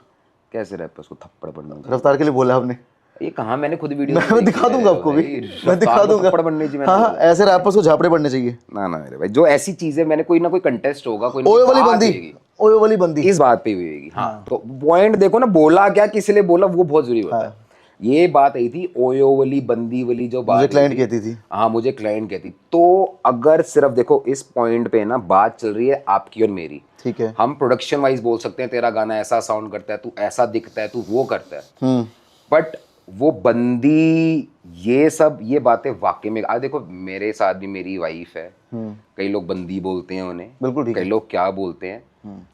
कैसे रैपर्स को थप्पड़ पड़ना चाहिए? रफ्तार के लिए बोला आपने। ये कहाँ मैंने खुद वीडियो मैं दिखा दूंगा आपको भी, मैं दिखा दूंगा। थप्पड़ पड़नी चाहिए मैंने हाँ हाँ, बोला। ऐसे रैपर्स को झापड़े पड़ने चाहिए। ना ना मेरे भाई, जो ऐसी चीजें मैंने कोई ना कोई कंटेस्ट होगा, कोई ना ओयो कोई वाली बात बंदी, होगी, ओयो वाली बंदी। इस बात पे हुई होगी। हाँ, तो पॉइंट देखो ना, बोला क्या, किस लिए बोला, वो बहुत जरूरी होता है। ये बात आई थी ओयो वाली बंदी वाली जो बात मुझे हुई क्लाइंट थी। कहती थी। हाँ, मुझे क्लाइंट कहती। तो अगर सिर्फ देखो इस पॉइंट पे ना बात चल रही है आपकी और मेरी, ठीक है। हम प्रोडक्शन वाइज बोल सकते हैं तेरा गाना ऐसा साउंड करता है, तू ऐसा दिखता है, तू वो करता है, बट वो बंदी ये सब ये बातें वाकई में, आज देखो मेरे साथ भी मेरी वाइफ है, कई लोग बंदी बोलते हैं उन्हें, बिल्कुल ठीक कई है। लोग क्या बोलते हैं।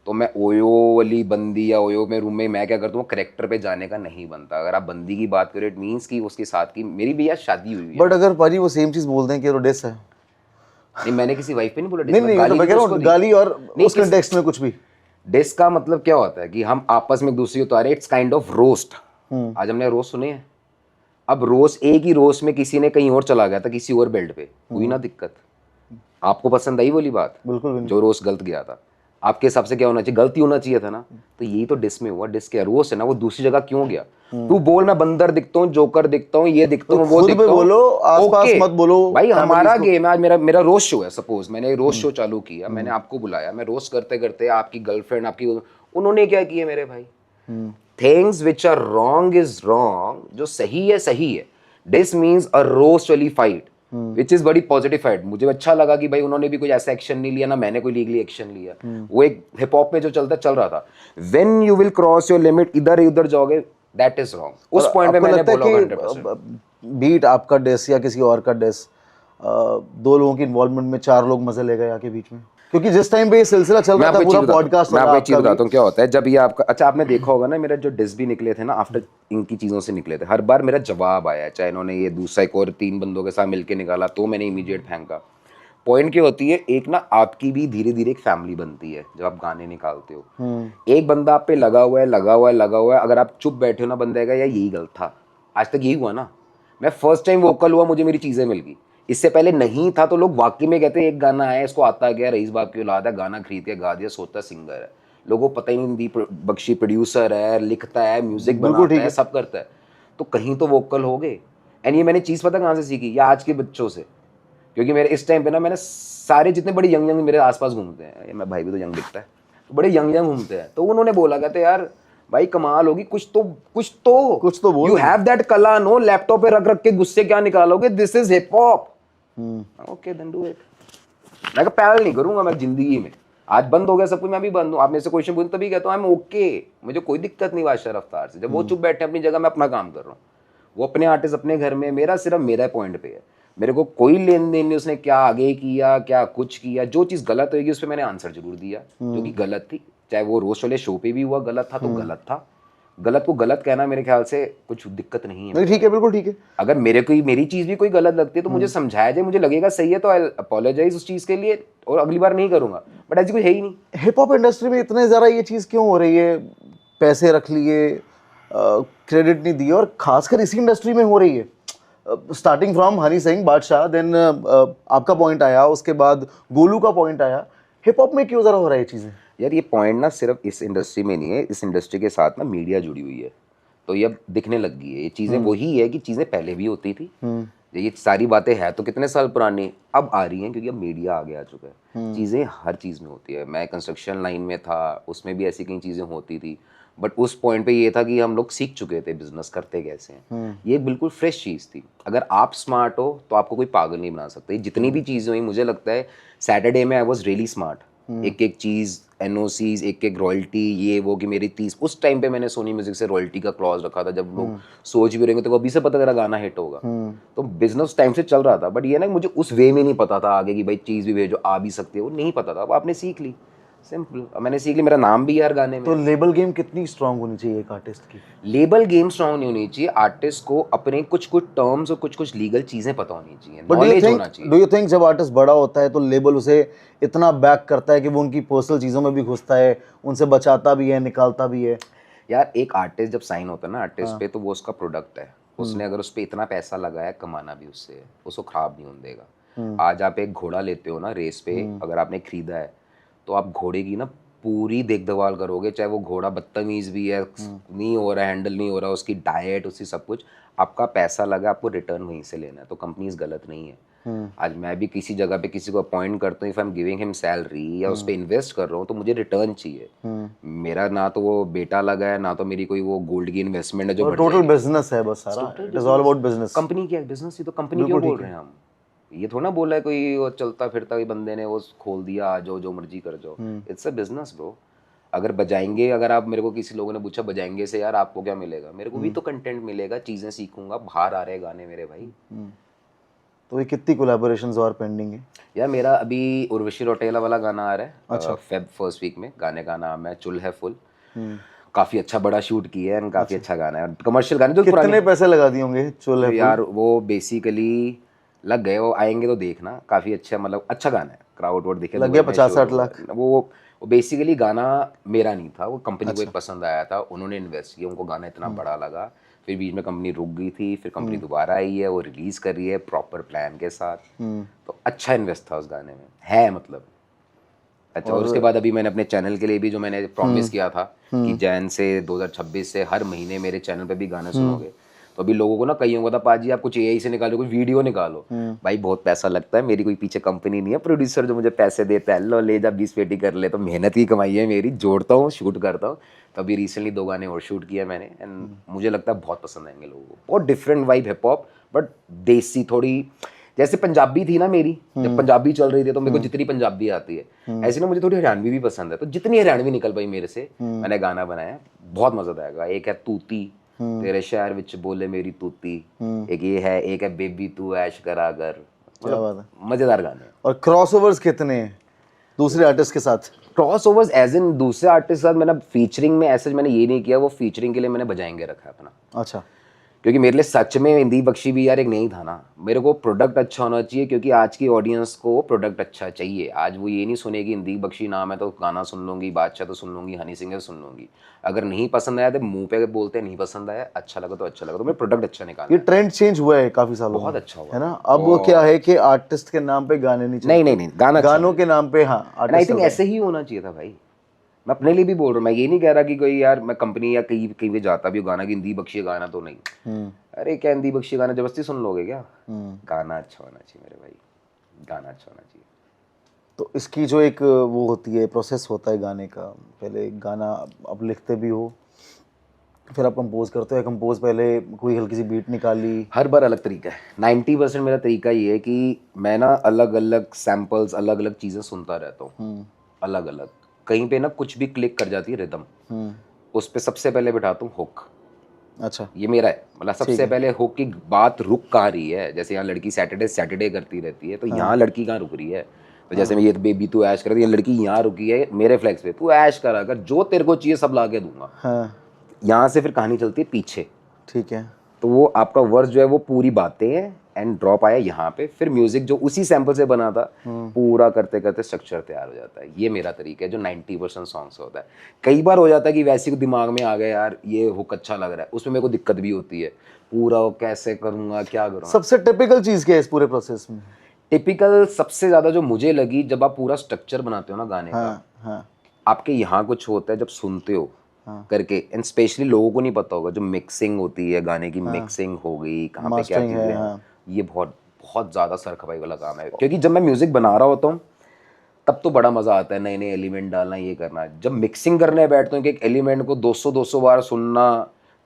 तो मैं ओयो वाली बंदी या ओयो में रूम में मैं क्या करता हूँ, करेक्टर पे जाने का नहीं बनता। अगर आप बंदी की बात करें, इट मीन्स कि उसके साथ की मेरी भी यार शादी हुई है। बट अगर पाजी वो सेम चीज बोल दें कि वो डिस है। नहीं, मैंने किसी वाइफ पे नहीं बोला नहीं नहीं, तो मैं कह रहा हूँ गाली और उस कंटेक्स्ट में कुछ भी। डिस का मतलब क्या होता है कि हम आपस में एक दूसरे को उतारे, इट्स काइंड ऑफ रोस्ट। आज हमने रोस्ट सुने हैं। अब रोस्ट, एक ही रोस्ट में किसी ने कहीं और चला गया था, किसी और बेल्ट पे, हुई ना दिक्कत। आपको पसंद आई वाली बात? बिल्कुल भी नहीं। जो रोस्ट गलत गया था, आपके हिसाब से क्या होना चाहिए? गलती होना चाहिए था ना। तो यही तो डिस में हुआ। डिस क्या रोस्ट है ना, वो दूसरी जगह क्यों गया? तू बोल मैं बंदर दिखता हूँ, जोकर दिखता हूँ, ये दिखता हूँ, वो खुद दिखता पे हूँ, बोलो, आसपास ओके। मत बोलो। भाई हमारा families को- गेम है। आज मेरा मेरा रोस्ट शो है, सपोज मैंने रोस्ट शो चालू किया, मैंने आपको बुलाया, मैं रोस्ट करते करते आपकी गर्लफ्रेंड, आपकी, उन्होंने क्या किया मेरे भाई? Things which are wrong is wrong, जो सही है सही है। दिस मीन्स अ रोस्ट वाली फाइट विच इज बड़ी पॉजिटिव फाइट। मुझे अच्छा लगा कि भाई उन्होंने भी कोई ऐसा एक्शन नहीं लिया, ना मैंने कोई लीगली एक्शन लिया। वो एक हिप हॉप में जो चलता चल रहा था, when you will cross your limit, इधर उधर जाओगे, दैट इज रॉन्ग। उस पॉइंट पे आपको मैंने लगता है बोला कि 100%। बीट आपका डिस या किसी और का डिस, दो लोगों की इन्वॉल्वमेंट में चार लोग मजे ले गए आके बीच में? क्योंकि जिस टाइम पे ये सिलसिला चल रहा था, पूरा पॉडकास्ट मैं वाला आपको एक चीज आपका भी। बताता हूँ क्या होता है जब ये आपका, अच्छा आपने देखा होगा ना, मेरा जो डिस भी निकले थे ना आफ्टर इनकी चीजों से निकले थे, हर बार मेरा जवाब आया, चाहे इन्होंने ये दूसरा एक और 3 बंदों के साथ मिलके निकाला तो मैंने इमीडिएट फेंका। पॉइंट क्या होती है, एक ना आपकी भी धीरे धीरे एक फैमिली बनती है जब आप गाने निकालते हो। एक बंदा आप पे लगा हुआ है, लगा हुआ है, लगा हुआ है, अगर आप चुप बैठे हो ना, बंदा यार यही गलत था। आज तक यही हुआ ना, मैं फर्स्ट टाइम वोकल हुआ, मुझे मेरी चीजें मिल गई। इससे पहले नहीं था तो लोग वाकई में कहते एक गाना आया, इसको आता गया, रईस बाप की औलाद है, गाना खरीद के गा दिया, सोचता सिंगर है। लोगों को पता ही नहीं, दीप बख्शी प्रोड्यूसर है, लिखता है, म्यूजिक बनाता है, सब करता है। तो कहीं तो वोकल हो गए। एंड ये मैंने चीज़ पता कहाँ से सीखी, या आज के बच्चों से। क्योंकि मेरे इस टाइम पे ना, मैंने सारे जितने बड़े यंग यंग मेरे आसपास घूमते हैं, मैं भाई भी तो यंग दिखता है, तो बड़े यंग यंग घूमते हैं, तो उन्होंने बोला, कहते यार भाई कमाल होगी, कुछ तो बोल। यू हैव दैट कला, नो लैपटॉप पे रख रख के गुस्से क्या निकालोगे, this is hip hop. Okay then do it. मैं कहा पैरल नहीं करूंगा मैं जिंदगी में। आज बंद हो गया सब कुछ, मैं भी बंद हूँ। आप मेरे से क्वेश्चन पूछते तभी कहता हूँ आई एम ओके, मुझे कोई दिक्कत नहीं बादशाह रफ्तार से। जब वो चुप बैठे अपनी जगह, मैं अपना काम कर रहा हूँ, वो अपने आर्टिस्ट अपने घर में, मेरा सिर्फ मेरा पॉइंट पे है। मेरे को कोई लेन देन नहीं उसने क्या आगे किया, क्या कुछ किया। जो चीज़ गलत होगी उस पर मैंने आंसर जरूर दिया, जो कि गलत थी। चाहे वो रोस्ट वाले शो पे भी हुआ गलत था तो गलत था। गलत को गलत कहना मेरे ख्याल से कुछ दिक्कत नहीं है। नहीं ठीक है, बिल्कुल ठीक है। अगर मेरी चीज़ भी कोई गलत लगती है तो मुझे समझाया जाए, मुझे लगेगा सही है तो आई अपोलोजाइज उस चीज़ के लिए, और अगली बार नहीं करूंगा। बट ऐसी कुछ है ही नहीं। हिप हॉप इंडस्ट्री में इतने ज़्यादा ये चीज़ क्यों हो रही है? पैसे रख लिए, क्रेडिट नहीं दिए, और खासकर इसी इंडस्ट्री में हो रही है। स्टार्टिंग फ्रॉम हनी सिंह, बादशाह, देन आपका पॉइंट आया, उसके बाद गोलू का पॉइंट आया। हिप हॉप में क्यों ज़रा हो रहा है ये चीज़ें? यार ये पॉइंट ना सिर्फ इस इंडस्ट्री में नहीं है, इस इंडस्ट्री के साथ ना मीडिया जुड़ी हुई है, तो ये अब दिखने लग गई है। ये चीज़ें वही है कि चीज़ें पहले भी होती थी, ये सारी बातें हैं तो कितने साल पुरानी, अब आ रही हैं क्योंकि अब मीडिया आगे आ चुका है। चीज़ें हर चीज़ में होती है। मैं कंस्ट्रक्शन लाइन में था, उसमें भी ऐसी कई चीज़ें होती थी, बट उस पॉइंट पे ये था कि हम लोग सीख चुके थे बिजनेस करते कैसे हैं। ये बिल्कुल फ्रेश चीज़ थी। अगर आप स्मार्ट हो तो आपको कोई पागल नहीं बना सकता। जितनी भी चीज़ें हुई, मुझे लगता है सैटरडे में आई वॉज रियली स्मार्ट। एक एक चीज़, एनओसीज, एक एक रॉयल्टी, ये वो, कि मेरी 30 उस टाइम पे मैंने सोनी म्यूजिक से रॉयल्टी का क्लॉज रखा था। जब लोग सोच भी रहेंगे तो अभी से पता तेरा गाना हिट होगा। तो बिजनेस टाइम से चल रहा था, बट ये ना मुझे उस वे में नहीं पता था आगे की भाई चीज़ भी भेजो आ भी सकती है, वो नहीं पता था। अब आपने सीख ली, सिंपल। मैंने सीख ली, मेरा नाम भी यार गाने में। तो लेबल गेम कितनी स्ट्रांग होनी चाहिए एक आर्टिस्ट की? लेबल गेम स्ट्रांग नहीं होनी चाहिए, आर्टिस्ट को अपने कुछ कुछ टर्म्स और कुछ कुछ लीगल चीजें पता होनी चाहिए, बट नॉलेज होना चाहिए। डू यू थिंक जब आर्टिस्ट बड़ा होता है तो लेबल उसे इतना बैक करता है कि वो उनकी पर्सनल चीज़ों में भी घुसता है, उनसे बचाता भी है, निकालता भी है? यार एक आर्टिस्ट जब साइन होता है ना आर्टिस्ट पे, तो वो उसका प्रोडक्ट है, उसने अगर उस पर इतना पैसा लगाया, कमाना भी उससे है, उसको खराब नहीं होने देगा। आज आप एक घोड़ा लेते हो ना रेस पे, अगर आपने खरीदा है तो आप घोड़े की ना पूरी देखभाल करोगे, चाहे वो घोड़ा बदतमीज भी है, नहीं हो रहा है, हैंडल नहीं हो रहा, उसकी डाइट, उसकी सब कुछ, आपका पैसा लगा, आपको रिटर्न वहीं से लेना है। तो कंपनीज गलत नहीं है। आज मैं भी किसी जगह पे किसी को अपॉइंट करता हूँ, if I am giving him salary या उस पर इन्वेस्ट कर रहा हूँ, तो मुझे रिटर्न चाहिए। मेरा ना तो वो बेटा लगा है, ना तो मेरी कोई वो गोल्ड की इन्वेस्टमेंट है जो बढ़ टोटल जाएगी। बिजनेस है बस सारा, it is all about business. Company क्या है, बिजनेस ही तो। कंपनी क्यों बोल रहे हैं हम? ये थोड़ा बोला है कोई वो चलता फिरता कोई बंदे ने वो खोल दिया, आ जाओ जो मर्जी कर जाओ। It's a business bro. अगर बजाएंगे, अगर आप मेरे को किसी लोगों ने पूछा बजाएंगे से यार आपको क्या मिलेगा, मेरे को भी तो कंटेंट मिलेगा, चीजें सीखूंगा, बाहर आ रहे गाने मेरे भाई। तो ये कितनी कोलैबोरेशंस और पेंडिंग है? यार मेरा अभी उर्वशी रौटेला वाला गाना आ रहा है फेब फर्स्ट वीक में। गाने का नाम है चुल है फुल। काफी अच्छा बड़ा शूट किया है, काफी अच्छा गाना है, कमर्शियल गाने जो कितने पैसे लगा दिए होंगे चुल है फुल? यार वो बेसिकली लग गए, वो आएंगे तो देखना, काफी अच्छा, मतलब अच्छा गाना है, क्राउड वोट दिखे लग गया 50-60 लाख? वो बेसिकली गाना मेरा नहीं था, वो कंपनी को एक पसंद आया था, उन्होंने इन्वेस्ट किया, उनको गाना इतना बड़ा लगा, फिर बीच में कंपनी रुक गई थी, फिर कंपनी दोबारा आई है, वो रिलीज कर रही है प्रॉपर प्लान के साथ। तो अच्छा इन्वेस्ट था उस गाने में है, मतलब अच्छा। और उसके बाद अभी मैंने अपने चैनल के लिए भी जो मैंने प्रॉमिस किया था कि जैन से 2026 से हर महीने मेरे चैनल पे भी गाने सुनोगे, तो अभी लोगों को ना कईयों को था पाजी आप कुछ एआई से निकालो, कोई वीडियो निकालो। भाई बहुत पैसा लगता है, मेरी कोई पीछे कंपनी नहीं है प्रोड्यूसर जो मुझे पैसे देता है, लो ले जा 20 पेटी कर ले। तो मेहनत की कमाई है मेरी, जोड़ता हूँ, शूट करता हूँ। तो अभी रिसेंटली 2 गाने और शूट किया मैंने, एंड मुझे लगता है बहुत पसंद आएंगे लोगों को। बहुत different vibe hip hop, but देसी थोड़ी, जैसे पंजाबी थी ना मेरी, जब पंजाबी चल रही थी तो मेरे को जितनी पंजाबी आती है, ऐसे ना मुझे थोड़ी हरियाणवी भी पसंद है, तो जितनी हरियाणवी निकल पाई मेरे से मैंने गाना बनाया, बहुत मजा आएगा। एक है तूती, तेरे शहर विच बोले मेरी तूती, एक ये है, एक है बेबी तू ऐश करा कर, मतलब मजेदार गाने। और क्रॉसओवर्स कितने हैं दूसरे आर्टिस्ट के साथ? क्रॉस ओवर्स एज इन दूसरे आर्टिस्ट के साथ मैंने फीचरिंग में ऐसे मैंने ये नहीं किया, वो फीचरिंग के लिए मैंने बजाएंगे रखा है अपना। अच्छा। क्योंकि मेरे लिए सच में इंदी बख्शी भी यार एक नहीं था ना, मेरे को प्रोडक्ट अच्छा होना चाहिए, क्योंकि आज की ऑडियंस को प्रोडक्ट अच्छा चाहिए। आज वो ये नहीं सुनेगी इंदी बख्शी नाम है तो गाना सुन लूंगी, बादशाह तो सुन लूंगी, हनी सिंह सुन लूंगी। अगर नहीं पसंद आया तो मुंह पे बोलते नहीं पसंद आया, अच्छा लगा तो अच्छा लगा, तो मैं प्रोडक्ट अच्छा निकाला। ये ट्रेंड चेंज हुआ है काफी सालों में, बहुत अच्छा हुआ है ना? अब वो क्या है कि आर्टिस्ट के नाम पे गाने नहीं चलते। नहीं, गाना गानों के नाम पे हाँ आई थिंक ऐसे ही होना चाहिए था भाई। मैं अपने लिए भी बोल रहा हूँ, मैं ये नहीं कह रहा कि कोई यार मैं कंपनी या कहीं कहीं पे जाता भी गाना कि हिंदी बख्शी गाना तो नहीं। अरे क्या हिंदी बख्शी गाना जबरदस्ती सुन लोगे क्या? गाना अच्छा होना चाहिए मेरे भाई, गाना अच्छा होना चाहिए। तो इसकी जो एक वो होती है, प्रोसेस होता है गाने का, पहले एक गाना आप लिखते भी हो, फिर आप कंपोज करते हो, कंपोज पहले कोई हल्की सी बीट निकाली? हर बार अलग तरीका है। 90% मेरा तरीका ये है कि मैं ना अलग अलग सैम्पल्स, अलग अलग चीज़ें सुनता रहता हूँ, अलग अलग। कहीं पे ना कुछ भी क्लिक कर जाती है रिदम, उस पर सबसे पहले बिठाता हूँ हुक। अच्छा, ये मेरा है, मतलब सबसे पहले हुक की बात रुक कहाँ रही है। जैसे यहाँ लड़की सैटरडे करती रहती है, तो यहाँ लड़की कहाँ रुक रही है? तो जैसे मैं ये बेबी तू ऐश कर रही है, लड़की यहाँ रुकी है मेरे फ्लैक्स पे, तू ऐश करा कर, जो तेरे को चाहिए सब ला के दूंगा। हाँ यहाँ से फिर कहानी चलती है पीछे। ठीक है। तो वो आपका वर्स जो है वो पूरी बातें हैं, एंड ड्रॉप आया यहाँ पे, फिर म्यूजिक जो उसी सैंपल से बना था पूरा करते करते स्ट्रक्चर तैयार हो जाता है। ये मेरा तरीका है जो 90% सॉन्ग्स होता है। कई बार हो जाता है कि वैसे ही दिमाग में आ गया यार ये हुक अच्छा लग रहा है, उसमें मेरे को दिक्कत भी होती है, पूरा वो कैसे करूँगा, क्या करूँगा। सबसे टिपिकल चीज़ क्या है इस पूरे प्रोसेस में? टिपिकल सबसे ज़्यादा जो मुझे लगी, जब आप पूरा स्ट्रक्चर बनाते हो ना गाने का, हाँ आपके यहाँ कुछ होता है जब सुनते हो करके, एंड स्पेशली लोगों को नहीं पता होगा जो मिक्सिंग होती है, गाने की मिक्सिंग हो गई, कहाँ पे क्या चीज़ें हैं, ये बहुत बहुत ज़्यादा सर खपाई वाला काम है। क्योंकि जब मैं म्यूज़िक बना रहा होता हूँ तब तो बड़ा मज़ा आता है, नए नए एलिमेंट डालना, ये करना। जब मिक्सिंग करने बैठता हूँ कि एक एलिमेंट को 200 बार सुनना,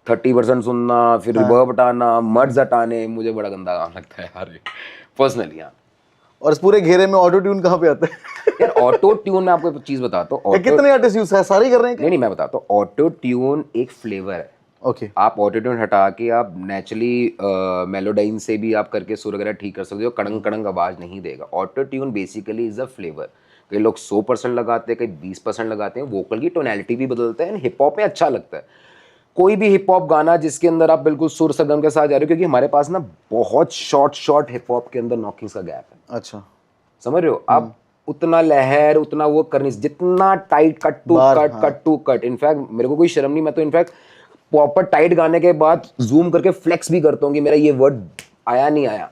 30% सुनना, फिर रिवर्ब हटाना, मर्ज हटाने, मुझे बड़ा गंदा काम लगता है यार पर्सनली। हाँ। और इस पूरे घेरे में ऑटो ट्यून कहाँ पे आता है? यार ऑटो ट्यून में आपको एक चीज़ बताता हूँ, कितने आर्टिस्ट यूज है, सारे कर रहे हैं? नहीं, मैं बताता हूँ, ऑटो ट्यून एक फ्लेवर है। ओके। आप ऑटो ट्यून हटा के आप नेचुरली मेलोडाइन से भी आप करके सुर वगैरह ठीक कर सकते हो, कड़ंग कड़ंग आवाज़ नहीं देगा। Auto tune basically is a flavour. कई लोग 100% लगाते हैं, कई 20% लगाते हैं, वोकल की टोनैलिटी भी बदलते हैं। हिप हॉप में अच्छा लगता है कोई भी हिप हॉप गाना जिसके अंदर आप बिल्कुल सुर सरगम के साथ जा रहे हो, क्योंकि हमारे पास ना बहुत शॉर्ट हिप हॉप के अंदर नॉकिंग्स का गैप है। अच्छा, समझ रहे हो आप? उतना लहर उतना वो करनी, जितना tight cut to cut. In fact मेरे को कोई शर्म नहीं, मैं तो इनफैक्ट प्रॉपर टाइट गाने के बाद जूम करके फ्लेक्स भी करता हूँ कि मेरा ये वर्ड आया नहीं आया।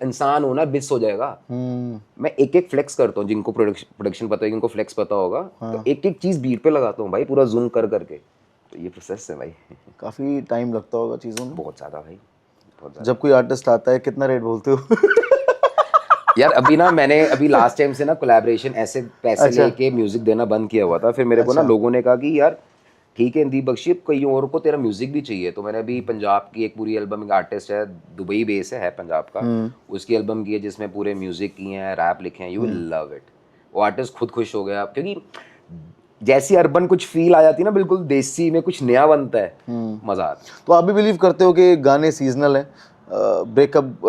इंसान होना बिस हो जाएगा। मैं एक एक फ्लेक्स करता हूँ, जिनको प्रोडक्शन पता है, जिनको फ्लेक्स पता होगा, तो एक एक चीज बीट पे लगाता हूँ भाई, पूरा जूम कर करके। तो ये प्रोसेस है भाई। काफी टाइम लगता होगा चीजों में। बहुत ज्यादा भाई, बहुत ज्यादा। जब कोई आर्टिस्ट आता है कितना रेट बोलते हो? यार अभी ना मैंने अभी लास्ट टाइम से ना कोलैबोरेशन ऐसे पैसे अच्छा। लेके म्यूजिक देना बंद किया हुआ था। फिर मेरे को ना लोगों ने कहा कि यार ठीक है इंदीप बख्शी, कई और को तेरा म्यूजिक भी चाहिए। तो मैंने अभी पंजाब की एक पूरी एल्बम, एक आर्टिस्ट है दुबई बेस है पंजाब का, उसकी एल्बम की है जिसमें पूरे म्यूजिक किए हैं, रैप लिखे हैं। You will love it. वो आर्टिस्ट खुद खुश हो गया, क्योंकि जैसी अर्बन कुछ फील आ जाती है ना, बिल्कुल देसी में कुछ नया बनता है, मजा आता है। तो आप भी बिलीव करते हो कि गाने सीजनल है? ब्रेकअप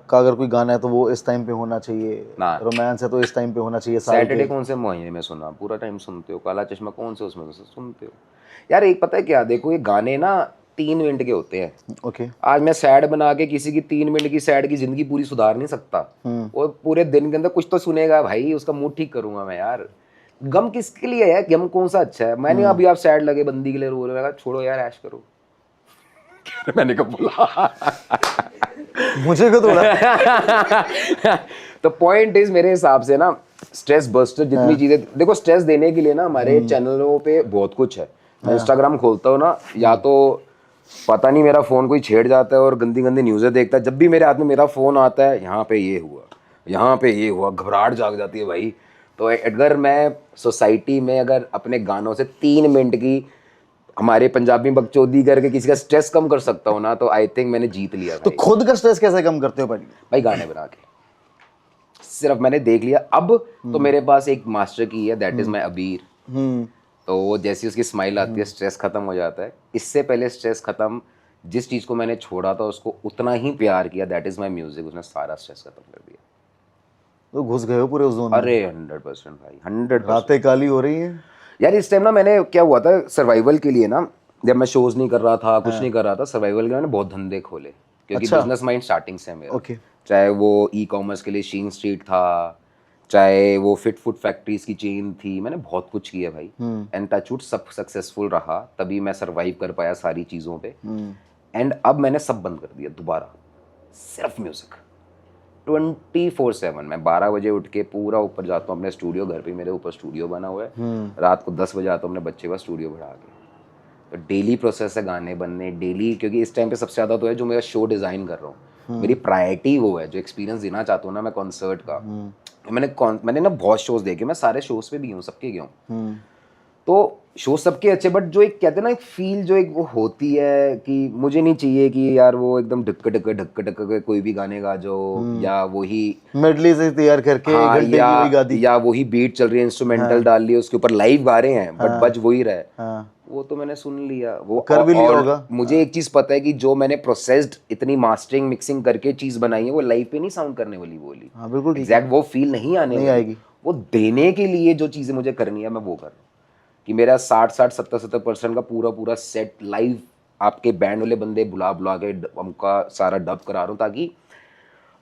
का अगर कोई गाना है तो वो इस टाइम पे होना चाहिए, ना। रोमांस है तो इस टाइम पे होना चाहिए साल सैटरडे के? कौन से महीने में सुना? पूरा टाइम सुनते हो? काला चश्मा कौन से उसमें से सुनते हो? यार एक पता है क्या, देखो ये गाने ना 3 मिनट के होते हैं। ओके। आज मैं सैड बना के किसी की 3 मिनट की सैड की जिंदगी पूरी सुधार नहीं सकता। वो पूरे दिन के अंदर कुछ तो सुनेगा भाई, उसका मूड ठीक करूंगा मैं। यार गम किसके लिए है? गम कौन सा अच्छा है? मैंने अभी आप सैड लगे बंदी के लिए रो रहे हो, छोड़ो यार ऐश करो। मैंने कब बोला? मुझे को थोड़ा तो पॉइंट इज, मेरे हिसाब से ना स्ट्रेस बस्टर जितनी चीजें, देखो स्ट्रेस देने के लिए ना हमारे चैनलों पे बहुत कुछ है। मैं इंस्टाग्राम खोलता हूँ ना, या तो पता नहीं मेरा फोन कोई छेड़ जाता है और गंदी गंदी न्यूज़ें देखता है। जब भी मेरे हाथ में मेरा फोन आता है, यहाँ पे ये हुआ, यहाँ पे ये हुआ, घबराहट जाग जाती है भाई। तो अगर मैं सोसाइटी में अगर अपने गानों से 3 मिनट की हमारे पंजाबी बकचोदी करके किसी का स्ट्रेस कम कर सकता हूँ ना, तो आई थिंक मैंने जीत लिया तो भाई। खुद का स्ट्रेस कैसे कम करते हो भाई? भाई गाने बना के सिर्फ मैंने देख लिया। अब तो मेरे पास एक मास्टर की है, दैट इज माई अबीर। तो वो जैसी उसकी स्माइल आती है, स्ट्रेस खत्म हो जाता है। इससे पहले स्ट्रेस खत्म, जिस चीज को मैंने छोड़ा था उसको उतना ही प्यार किया, दैट इज माई म्यूजिक। उसने सारा स्ट्रेस खत्म कर दिया। तो घुस गए हो पूरे उस जोन में? अरे 100% भाई, 100%। रातें काली हो रही हैं यार इस टाइम ना मैंने क्या हुआ था सर्वाइवल के लिए ना, जब मैं शोज नहीं कर रहा था, कुछ नहीं कर रहा था, सर्वाइवल के मैंने बहुत धंधे खोले, क्योंकि अच्छा। बिजनेस माइंड स्टार्टिंग से है मेरा। ओके। चाहे वो ई कॉमर्स के लिए शीन स्ट्रीट था, चाहे वो फिट फूड फैक्ट्रीज की चेन थी, मैंने बहुत कुछ किया भाई। एंड टचवुड सब सक्सेसफुल रहा, तभी मैं सर्वाइव कर पाया सारी चीज़ों पे। एंड अब मैंने सब बंद कर दिया दोबारा, सिर्फ म्यूजिक 24/7। मैं 12 बजे उठ के पूरा ऊपर जाता हूँ अपने स्टूडियो, घर पे मेरे ऊपर स्टूडियो बना हुआ है। रात को 10 बजे आता हूँ अपने बच्चे का स्टूडियो बढ़ा के। तो डेली प्रोसेस है गाने बनने, डेली, क्योंकि इस टाइम पे सबसे ज़्यादा तो है जो मेरा शो डिज़ाइन कर रहा हूँ, मेरी प्रायोरिटी वो है, जो एक्सपीरियंस देना चाहता हूँ ना मैं कॉन्सर्ट का। मैंने ना बहुत शोज देखे, मैं सारे शोज पे भी हूँ, सबके गया हूँ। तो शो सबके अच्छे, बट जो एक कहते हैं ना एक फील जो एक वो होती है कि मुझे नहीं चाहिए कि यार वो एकदम ढक्क कोई भी गाने गा जो, या वही मेडली से तैयार करके हाँ, 1 घंटे की वही गा दी। या वही बीट चल रही है, इंस्ट्रूमेंटल डाल ली, उसके ऊपर लाइव गा रहे हैं बट बज वही रहा है। वो तो मैंने सुन लिया, वो कर भी लिया और होगा। मुझे एक चीज पता है कि जो मैंने प्रोसेस्ड इतनी मास्टरिंग मिक्सिंग करके चीज बनाई है, वो लाइव पे नहीं साउंड करने वाली बोली। हाँ बिल्कुल ठीक एग्जैक्ट वो फील नहीं आने नहीं वाली। आएगी। वो देने के लिए जो चीजें मुझे करनी है मैं वो कर रहा हूँ, कि मेरा 60-70% का पूरा सेट लाइव आपके बैंड वाले बंदे बुला के उनका सारा डब करा रहा हूँ, ताकि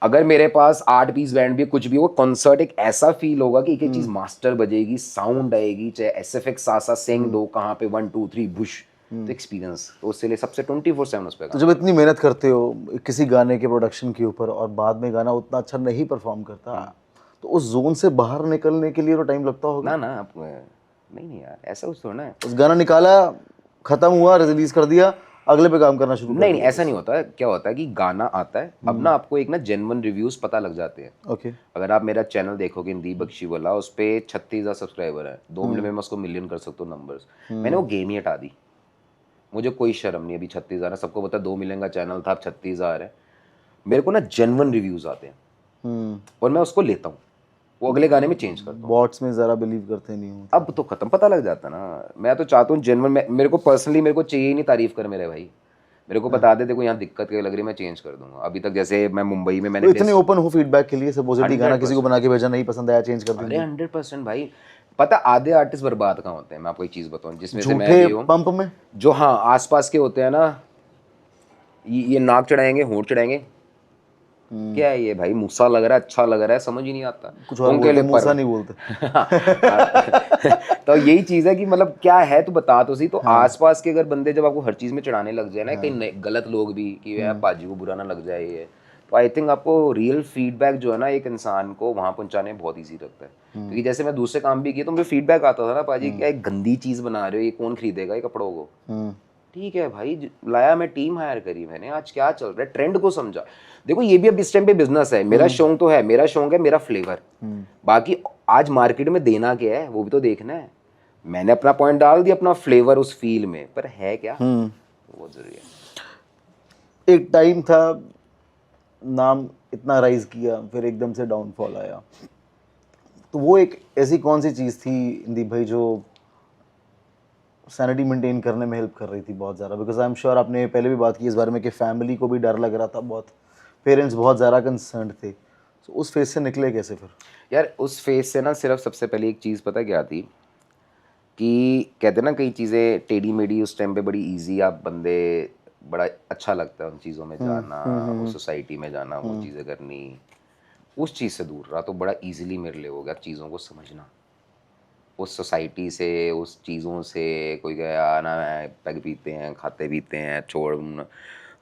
अगर मेरे पास 8 पीस बैंड भी कुछ भी हो, कॉन्सर्ट एक ऐसा फील होगा कि एक एक चीज मास्टर बजेगी, साउंड आएगी, चाहे एसएफएक्स सासा सिंग दो कहाँ पे 1 2 3 बुश, तो एक्सपीरियंस। तो उससे लिए सबसे 24/7 उस पे तो जब इतनी मेहनत करते हो किसी गाने के प्रोडक्शन के ऊपर और बाद में गाना उतना अच्छा नहीं परफॉर्म करता, तो उस जोन से बाहर निकलने के लिए तो टाइम लगता होगा ना आप नहीं यार, ऐसा कुछ थोड़ा है। उस गाना निकाला, खत्म हुआ, रिलीज कर दिया, अगले पे काम करना शुरू कर नहीं ऐसा नहीं होता है। क्या होता है कि गाना आता है, अब ना आपको एक ना जेन्युइन रिव्यूज पता लग जाते हैं। ओके। अगर आप मेरा चैनल देखोगे इंदीप बख्शी वाला, उस पर 36,000 सब्सक्राइबर है, 2 मिनट में मैं उसको मिलियन कर सकता हूँ नंबर्स। मैंने वो गेम ही हटा दी, मुझे कोई शर्म नहीं। अभी 36,000 है, सबको पता 2 मिलियन का चैनल था, अब 36,000 है। मेरे को ना जेन्युइन रिव्यूज आते हैं और मैं उसको लेता हूँ, वो अगले गाने में चेंज करता हूँ। बॉट्स में ज़रा बिलीव करते नहीं हूँ। अब तो खत्म, पता लग जाता ना। मैं तो चाहता हूँ जेन्युइन, मेरे को पर्सनली मेरे को चाहिए ही नहीं तारीफ कर मेरे भाई, मेरे को बता दे देखो यहाँ दिक्कत क्या लग रही है, मैं चेंज कर दूंगा। अभी तक जैसे मैं मुंबई में तो मैंने इतने ओपन हो फीडबैक के लिए, सपोजिटली गाना किसी को बना के भेजा, नहीं पसंद आया, चेंज कर अरे देंगे? 100% भाई। पता आधे आर्टिस्ट बर्बाद कहाँ होते हैं, मैं आपको एक चीज़ बताऊँ जिसमें से मैं झूठे भी हूँ। पंप में जो हाँ आसपास के होते हैं ना, ये नाक चढ़ाएंगे, होंठ चढ़ाएंगे, क्या है ये भाई, मूसा लग रहा है, अच्छा लग रहा है, समझ ही नहीं आता कुछ और उनके बोलते लिए हैं, पर। मूसा नहीं बोलते। तो यही चीज है कि मतलब क्या है तो बता तो सही। तो आसपास के अगर बंदे जब आपको हर चीज में चढ़ाने लग जाए ना, कहीं गलत लोग भी कि यार पाजी को बुरा ना लग जाए ये, तो आई थिंक आपको रियल फीडबैक जो है ना एक इंसान को वहां पहुंचाने में बहुत ईजी लगता है। क्योंकि जैसे मैं दूसरे काम भी किए तो मुझे फीडबैक आता था ना, पाजी क्या एक गंदी चीज बना रहे हो, ये कौन खरीदेगा ये कपड़ों को। ठीक है भाई, लाया, मैं टीम हायर करी मैंने, आज क्या चल रहा है ट्रेंड को समझा। देखो ये भी अब इस टाइम पे बिजनेस है, मेरा शौक तो है, मेरा शौक है मेरा फ्लेवर, बाकी आज मार्केट में देना क्या है वो भी तो देखना है। मैंने अपना पॉइंट डाल दिया, अपना फ्लेवर उस फील में, पर है क्या वो जरूरी है। एक टाइम था, नाम इतना राइज किया, फिर एकदम से डाउनफॉल आया, तो वो एक ऐसी कौन सी चीज़ थी इंदीप भाई जो सैनिटी मेंटेन करने में हेल्प कर रही थी बहुत ज़्यादा? बिकॉज आई एम श्योर आपने पहले भी बात की इस बारे में कि फैमिली को भी डर लग रहा था बहुत, पेरेंट्स बहुत ज़्यादा कंसर्न थे, तो उस फेज से निकले कैसे फिर? यार उस फेज से ना सिर्फ सबसे पहले एक चीज़ पता क्या थी कि कहते ना कई चीज़ें टेढ़ी मेढ़ी उस टाइम पे बड़ी इजी, आप बंदे बड़ा अच्छा लगता है उन चीज़ों में जाना, उस सोसाइटी में जाना, वो चीज़ें करनी, उस चीज़ से दूर रहा तो बड़ा इजीली मेरे लिए हो गया चीज़ों को समझना। उस सोसाइटी से, उस चीज़ों से, कोई गया ना पैग पीते हैं, खाते पीते हैं, छोड़,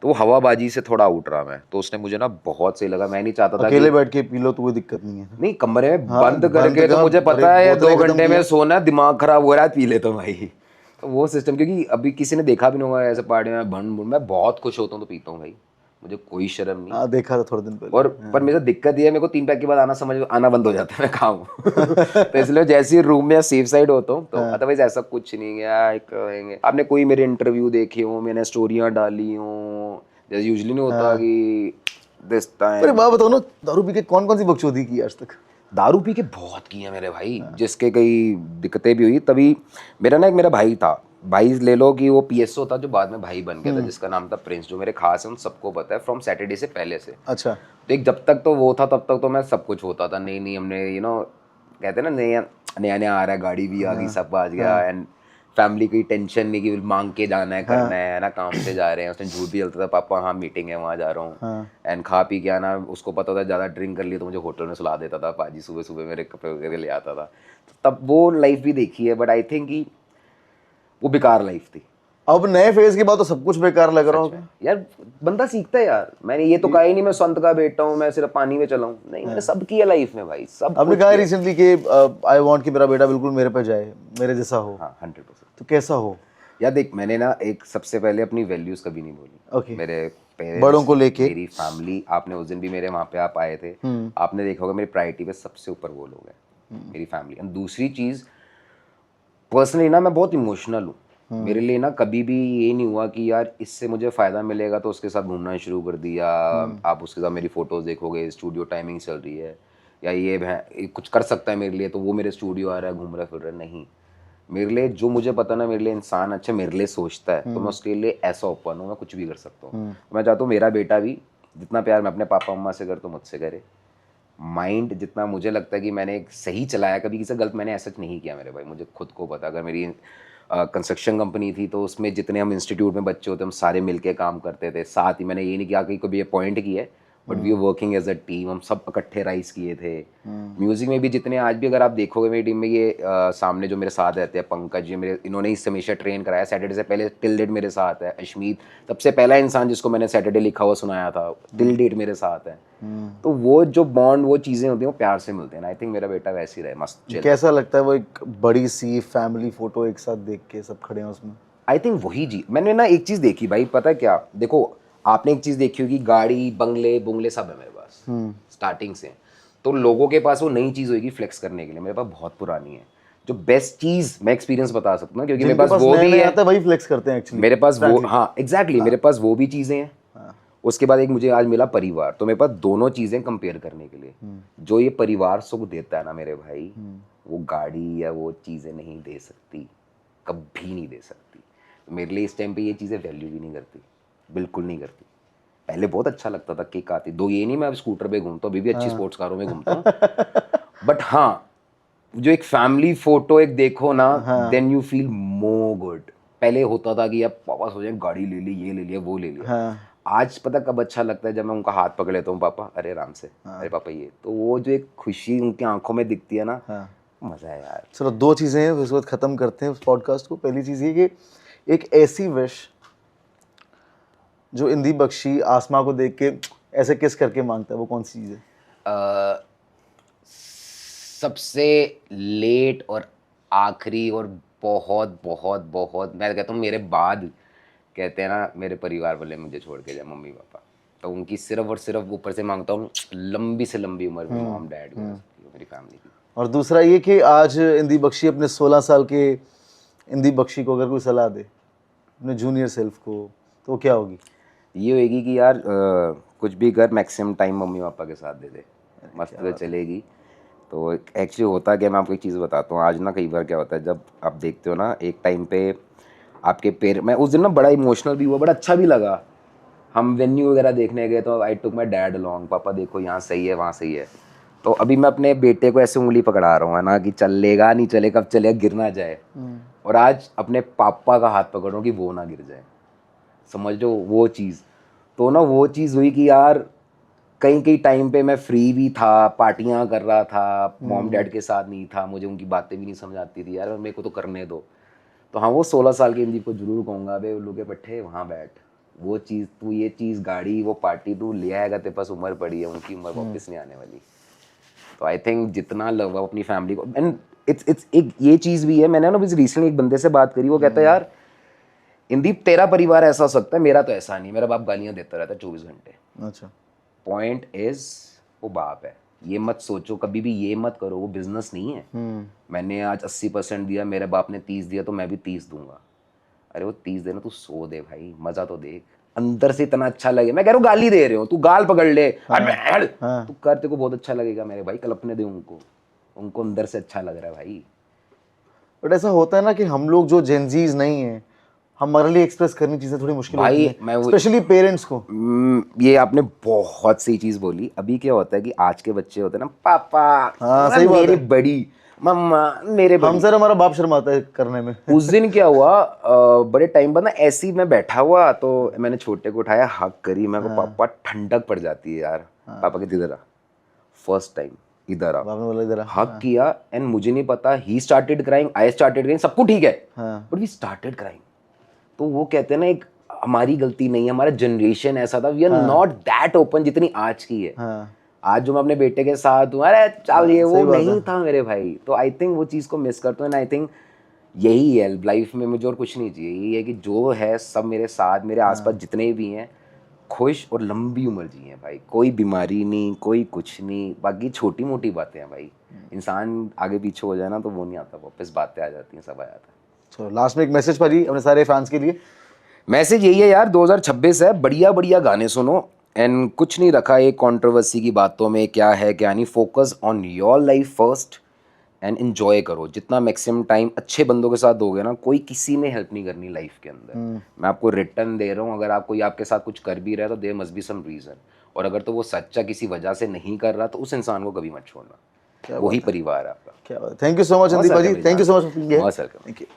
तो वो हवाबाजी से थोड़ा आउट रहा मैं, तो उसने मुझे ना बहुत सही लगा। मैं नहीं चाहता था अकेले कि बैठ के पी लो तो कोई दिक्कत नहीं है ना? नहीं कमरे में हाँ, बंद करके, तो का मुझे अरे पता है बोतल 2 खत्म घंटे में किया। सोना, दिमाग खराब हो रहा है, पी लेता हूँ भाई। तो वो सिस्टम, क्योंकि अभी किसी ने देखा भी नहीं होगा ऐसे पार्टी में भंड भुंड, मैं बहुत खुश होता हूँ तो पीता हूँ भाई, मुझे कोई शर्म नहीं। हाँ, देखा था थोड़े दिन पहले। और पर मेरे को दिक्कत ये है, मेरे को 3 पैक के बाद आना बंद हो जाता है, मैं खाऊं। तो इसलिए जैसे ही रूम में सेफ साइड होता हूँ, तो अदरवाइज ऐसा कुछ नहीं है। कहेंगे आपने कोई मेरे इंटरव्यू देखे हो, मैंने स्टोरियाँ डाली हूँ, जैसे यूजली नहीं होता कि दिस अरे टाइम। बात बताओ ना, दारू पी के कौन कौन सी बकचोदी की आज तक? दारू पी के बहुत किए मेरे भाई, जिसके कई दिक्कतें भी हुई। तभी मेरा भाई था, भाई ले लो कि वो पीएसओ था जो बाद में भाई बन गया था, जिसका नाम था प्रिंस, जो मेरे खास है, उन सबको पता है फ्रॉम सैटरडे से पहले से। अच्छा। तो एक जब तक तो वो था तब तक तो मैं सब कुछ होता था, नहीं नहीं हमने कहते हैं ना नया नया नया आ रहा है, गाड़ी भी आ गई, सब आ गया, एंड फैमिली की टेंशन नहीं कि मांग के जाना है, करना है ना, काम से जा रहे हैं। उसने झूठ भी चलता था, पापा हाँ मीटिंग है वहाँ जा रहा हूँ, एंड खा पी के आना। उसको पता था ज़्यादा ड्रिंक कर लिया तो मुझे होटल में सुला देता था, पाजी सुबह सुबह मेरे कपड़े वगैरह ले आता था। तो तब वो लाइफ भी देखी है, बट आई थिंक कि वो बेकार लाइफ थी। अब नए फेज के बाद तो सब कुछ बेकार लग रहा होगा यार बंदा सीखता है यार, मैंने ये तो कहा ही नहीं मैं संत का बेटा हूँ, मैं सिर्फ पानी में चला हूँ, नहीं मैंने सब किया लाइफ में भाई, सब आपने कुछ कहा किया। रिसेंटली कि आई वांट कि मेरा बेटा बिल्कुल मेरे पे जाए, मेरे जैसा हो। हाँ 100%। तो कैसा हो? यार देख, मैंने ना एक सबसे पहले अपनी वैल्यूज कभी नहीं बोली। ओके। मेरे बड़ों पेरेंट्स, को लेके। मेरी फैमिली, आपने उस दिन भी मेरे वहाँ पे आप आए थे, आपने देखा होगा मेरी प्रायोरिटी पे सबसे ऊपर वो लोग हैं, मेरी फैमिली। एंड दूसरी चीज़, पर्सनली ना मैं बहुत इमोशनल हूँ। मेरे लिए ना कभी भी ये नहीं हुआ कि यार इससे मुझे फ़ायदा मिलेगा तो उसके साथ घूमना शुरू कर दिया। आप उसके साथ मेरी फ़ोटोज़ देखोगे, स्टूडियो टाइमिंग चल रही है, या ये कुछ कर सकता है मेरे लिए तो वो मेरे स्टूडियो आ रहा है, घूम रहा है, फिर रहा है, नहीं। मेरे लिए जो मुझे पता ना, मेरे लिए इंसान अच्छा मेरे लिए सोचता है तो मैं उसके लिए ऐसा ओपन हूँ, मैं कुछ भी कर सकता हूँ। मैं चाहता हूँ मेरा बेटा भी जितना प्यार मैं अपने पापा मम्मा से करता हूँ मुझसे करे। माइंड जितना मुझे लगता है कि मैंने एक सही चलाया, कभी किसी गलत मैंने ऐसा नहीं किया मेरे भाई, मुझे खुद को पता। अगर मेरी कंस्ट्रक्शन कंपनी थी तो उसमें जितने हम इंस्टीट्यूट में बच्चे होते हम सारे मिलके काम करते थे साथ ही। मैंने ये नहीं किया कि कभी अपॉइंट किया है, but we are working as a team, हम सब इकट्ठे राइज किए थे। म्यूजिक में भी जितने आज भी अगर आप देखोगे मेरी टीम में, ये सामने जो मेरे साथ रहते हैं पंकज जी, मेरे इन्होंने इस हमेशा ट्रेन कराया, सैटरडे से पहले टिल डेट मेरे साथ है। अश्मीत सबसे पहला इंसान जिसको मैंने सैटरडे लिखा हुआ सुनाया था, टिल डेट मेरे साथ है। तो वो जो बॉन्ड, वो चीज़ें होती हैं वो प्यार से मिलते हैं। आई थिंक मेरा बेटा वैसे ही रहे, मस्त चिल। कैसा लगता है वो एक बड़ी सी फैमिली फोटो एक साथ देख के सब खड़े हैं उसमें? आई थिंक वही जी, मैंने ना एक चीज़ देखी भाई, पता है क्या, देखो आपने एक चीज़ देखी होगी, गाड़ी बंगले बुंगले सब है मेरे पास स्टार्टिंग से। तो लोगों के पास वो नई चीज़ होगी फ्लेक्स करने के लिए, मेरे पास बहुत पुरानी है। जो बेस्ट चीज़ मैं एक्सपीरियंस बता सकता हूँ क्योंकि मेरे जिनके पास वो भी है, आता है वही फ्लेक्स करते हैं एक्चुअली। मेरे पास वो, हाँ एग्जैक्टली, मेरे पास वो भी चीज़ें हैं। उसके बाद एक मुझे आज मिला परिवार, तो मेरे पास दोनों चीज़ें कंपेयर करने के लिए। जो ये परिवार सुख देता है ना मेरे भाई, वो गाड़ी या वो चीज़ें नहीं दे सकती, कभी नहीं दे सकती। तो मेरे लिए इस टाइम पे ये चीज़ें वैल्यू भी नहीं करती। बिल्कुल नहीं करती। पहले बहुत अच्छा लगता था, किक आती, दो ये नहीं मैं अब स्कूटर पे घूमता हूँ, अभी भी अच्छी स्पोर्ट्स कारों में घूमता हूँ, बट हाँ जो एक फैमिली फोटो एक देखो ना, then you feel more good. पहले होता था कि यार पापा सोचे गाड़ी ले ली, ये ले लिया, वो ले लिया। हाँ। आज पता कब अच्छा लगता है, जब मैं उनका हाथ पकड़ लेता हूँ, पापा अरे आराम से, अरे पापा ये, तो वो जो एक खुशी उनकी आंखों में दिखती है ना, हाँ। मजा है यार। चलो 2 चीज़ें हैं, उसके बाद ख़त्म करते हैं उस पॉडकास्ट को। पहली चीज़ ये कि एक ऐसी विश जो इंदी बख्शी आसमां को देख के ऐसे किस करके मांगता है, वो कौन सी चीज़ है? सबसे लेट और आखिरी और बहुत बहुत बहुत, मैं कहता हूँ मेरे बाद, कहते हैं ना मेरे परिवार वाले मुझे छोड़ के जाए, मम्मी पापा, तो उनकी सिर्फ और सिर्फ ऊपर से मांगता हूँ लंबी से लंबी उम्र में, मॉम डैड की मेरी फैमिली की। और दूसरा ये कि आज इंदी बख्शी अपने 16 साल के इंदी बख्शी को अगर कोई सलाह दे, अपने जूनियर सेल्फ को, तो वो क्या होगी? ये होएगी कि यार कुछ भी कर, मैक्सिमम टाइम मम्मी पापा के साथ दे दे, मस्त तो चलेगी। तो एक्चुअली होता है कि मैं आपको एक चीज़ बताता हूँ, आज ना कई बार क्या होता है, जब आप देखते हो ना एक टाइम पे आपके मैं उस दिन ना बड़ा इमोशनल भी हुआ, बड़ा अच्छा भी लगा। हम वेन्यू वगैरह देखने गए तो आई टुक माई डैड अलॉन्ग, पापा देखो यहाँ सही है, वहाँ सही है। तो अभी मैं अपने बेटे को ऐसे उंगली पकड़ा रहा हूँ है ना, कि चलेगा नहीं चलेगा, कब चलेगा, गिर ना जाए। और आज अपने पापा का हाथ पकड़ रहा हूँ कि वो ना गिर जाए, समझ लो वो चीज़। तो ना वो चीज़ हुई कि यार कई कई टाइम पे मैं फ्री भी था, पार्टियां कर रहा था, मॉम डैड के साथ नहीं था, मुझे उनकी बातें भी नहीं समझ आती थी, यार मेरे को तो करने दो। तो हाँ वो 16 साल की इंदी को जरूर कहूँगा, बे उल्लू के पट्टे वहाँ बैठ, वो चीज़ तू, ये चीज़ गाड़ी, वो पार्टी तू ले आएगा, तेरे पास उम्र पड़ी है, उनकी उम्र वापस नहीं आने वाली। तो आई थिंक जितना लव अपनी फैमिली को, एंड इट्स एक ये चीज़ भी है, मैंने ना भी रिसेंटली एक बंदे से बात करी, वो कहता है यार इंदीप तेरा परिवार ऐसा हो सकता है, मेरा तो ऐसा नहीं, मेरा बाप गालियाँ देता रहता है 24 घंटे। अच्छा। पॉइंट इज वो बाप है, ये मत सोचो कभी भी, ये मत करो, वो बिजनेस नहीं है। मैंने आज 80% दिया, मेरे बाप ने 30 दिया, तो मैं भी 30 दूंगा। अरे वो 30 देना, तू 100 दे भाई, मजा तो देख, अंदर से इतना अच्छा लगे। मैं कह रहा हूँ गाली दे रहे हो, तू गाल पकड़ ले, तू कर, तेरे को बहुत अच्छा लगेगा मेरे भाई, कल अपने दे उनको, उनको अंदर से अच्छा लग रहा है भाई। बट ऐसा होता है ना कि हम लोग जो जेनजीज नहीं है, हमारे लिए एक्सप्रेस करनी चीज़ें थोड़ी मुश्किल होती भाई हैं, मैं स्पेशली पेरेंट्स को। ये आपने बहुत सही चीज बोली। अभी क्या होता है कि आज के बच्चे होते हैं ना, पापा, हाँ, सही बात मेरे है। बड़ी, मम्मा मेरे बड़ी। हमसे हमारा बाप शर्माता है करने में। उस दिन क्या हुआ, बड़े टाइम बाद ना ऐसे ही मैं बैठा हुआ, तो मैंने छोटे को उठाया, हक करी, मैं को पापा ठंडक पड़ जाती है यार। पापा के इधर आ, फर्स्ट टाइम इधर आ, बाप ने बोला इधर आ। हक किया, एंड मुझे नहीं पता, he started crying, I started crying, सब कुछ ठीक है, बट वी स्टार्टेड क्राइंग। तो वो कहते हैं ना, एक हमारी गलती नहीं है, हमारा जनरेशन ऐसा था, we are not that open जितनी आज की है। आज जो मैं अपने बेटे के साथ हूँ, अरे चल ये वो नहीं था मेरे भाई। तो आई थिंक वो चीज़ को मिस करता हूँ, एंड आई थिंक यही है लाइफ में मुझे, और कुछ नहीं चाहिए। यही है कि जो है सब मेरे साथ, मेरे आसपास जितने भी हैं, खुश और लंबी उम्र जिए भाई, कोई बीमारी नहीं, कोई कुछ नहीं, बाकी छोटी मोटी बातें हैं भाई। इंसान आगे पीछे हो जाए ना तो वो नहीं आता वापस, बातें आ जाती हैं, सब आ जाता है। चलो लास्ट में एक मैसेज पाजी अपने सारे फैंस के लिए। मैसेज यही है यार, 2026 है, बढ़िया बढ़िया गाने सुनो, एंड कुछ नहीं रखा एक कंट्रोवर्सी की बातों में, क्या है क्या नहीं, focus on your life first and enjoy करो। जितना मैक्सिमम टाइम अच्छे बंदों के साथ दोगे ना, कोई किसी ने हेल्प नहीं करनी लाइफ के अंदर। मैं आपको रिटर्न दे रहा हूँ, अगर आप कोई आपके साथ कुछ कर भी रहा है तो there must be some reason, और अगर तो वो सच्चा किसी वजह से नहीं कर रहा तो उस इंसान को कभी मत छोड़ना, वही परिवार है आपका। क्या बात है। Thank you so much Andeep भाजी, थैंक यू सो मच। बहुत वेलकम। Thank you.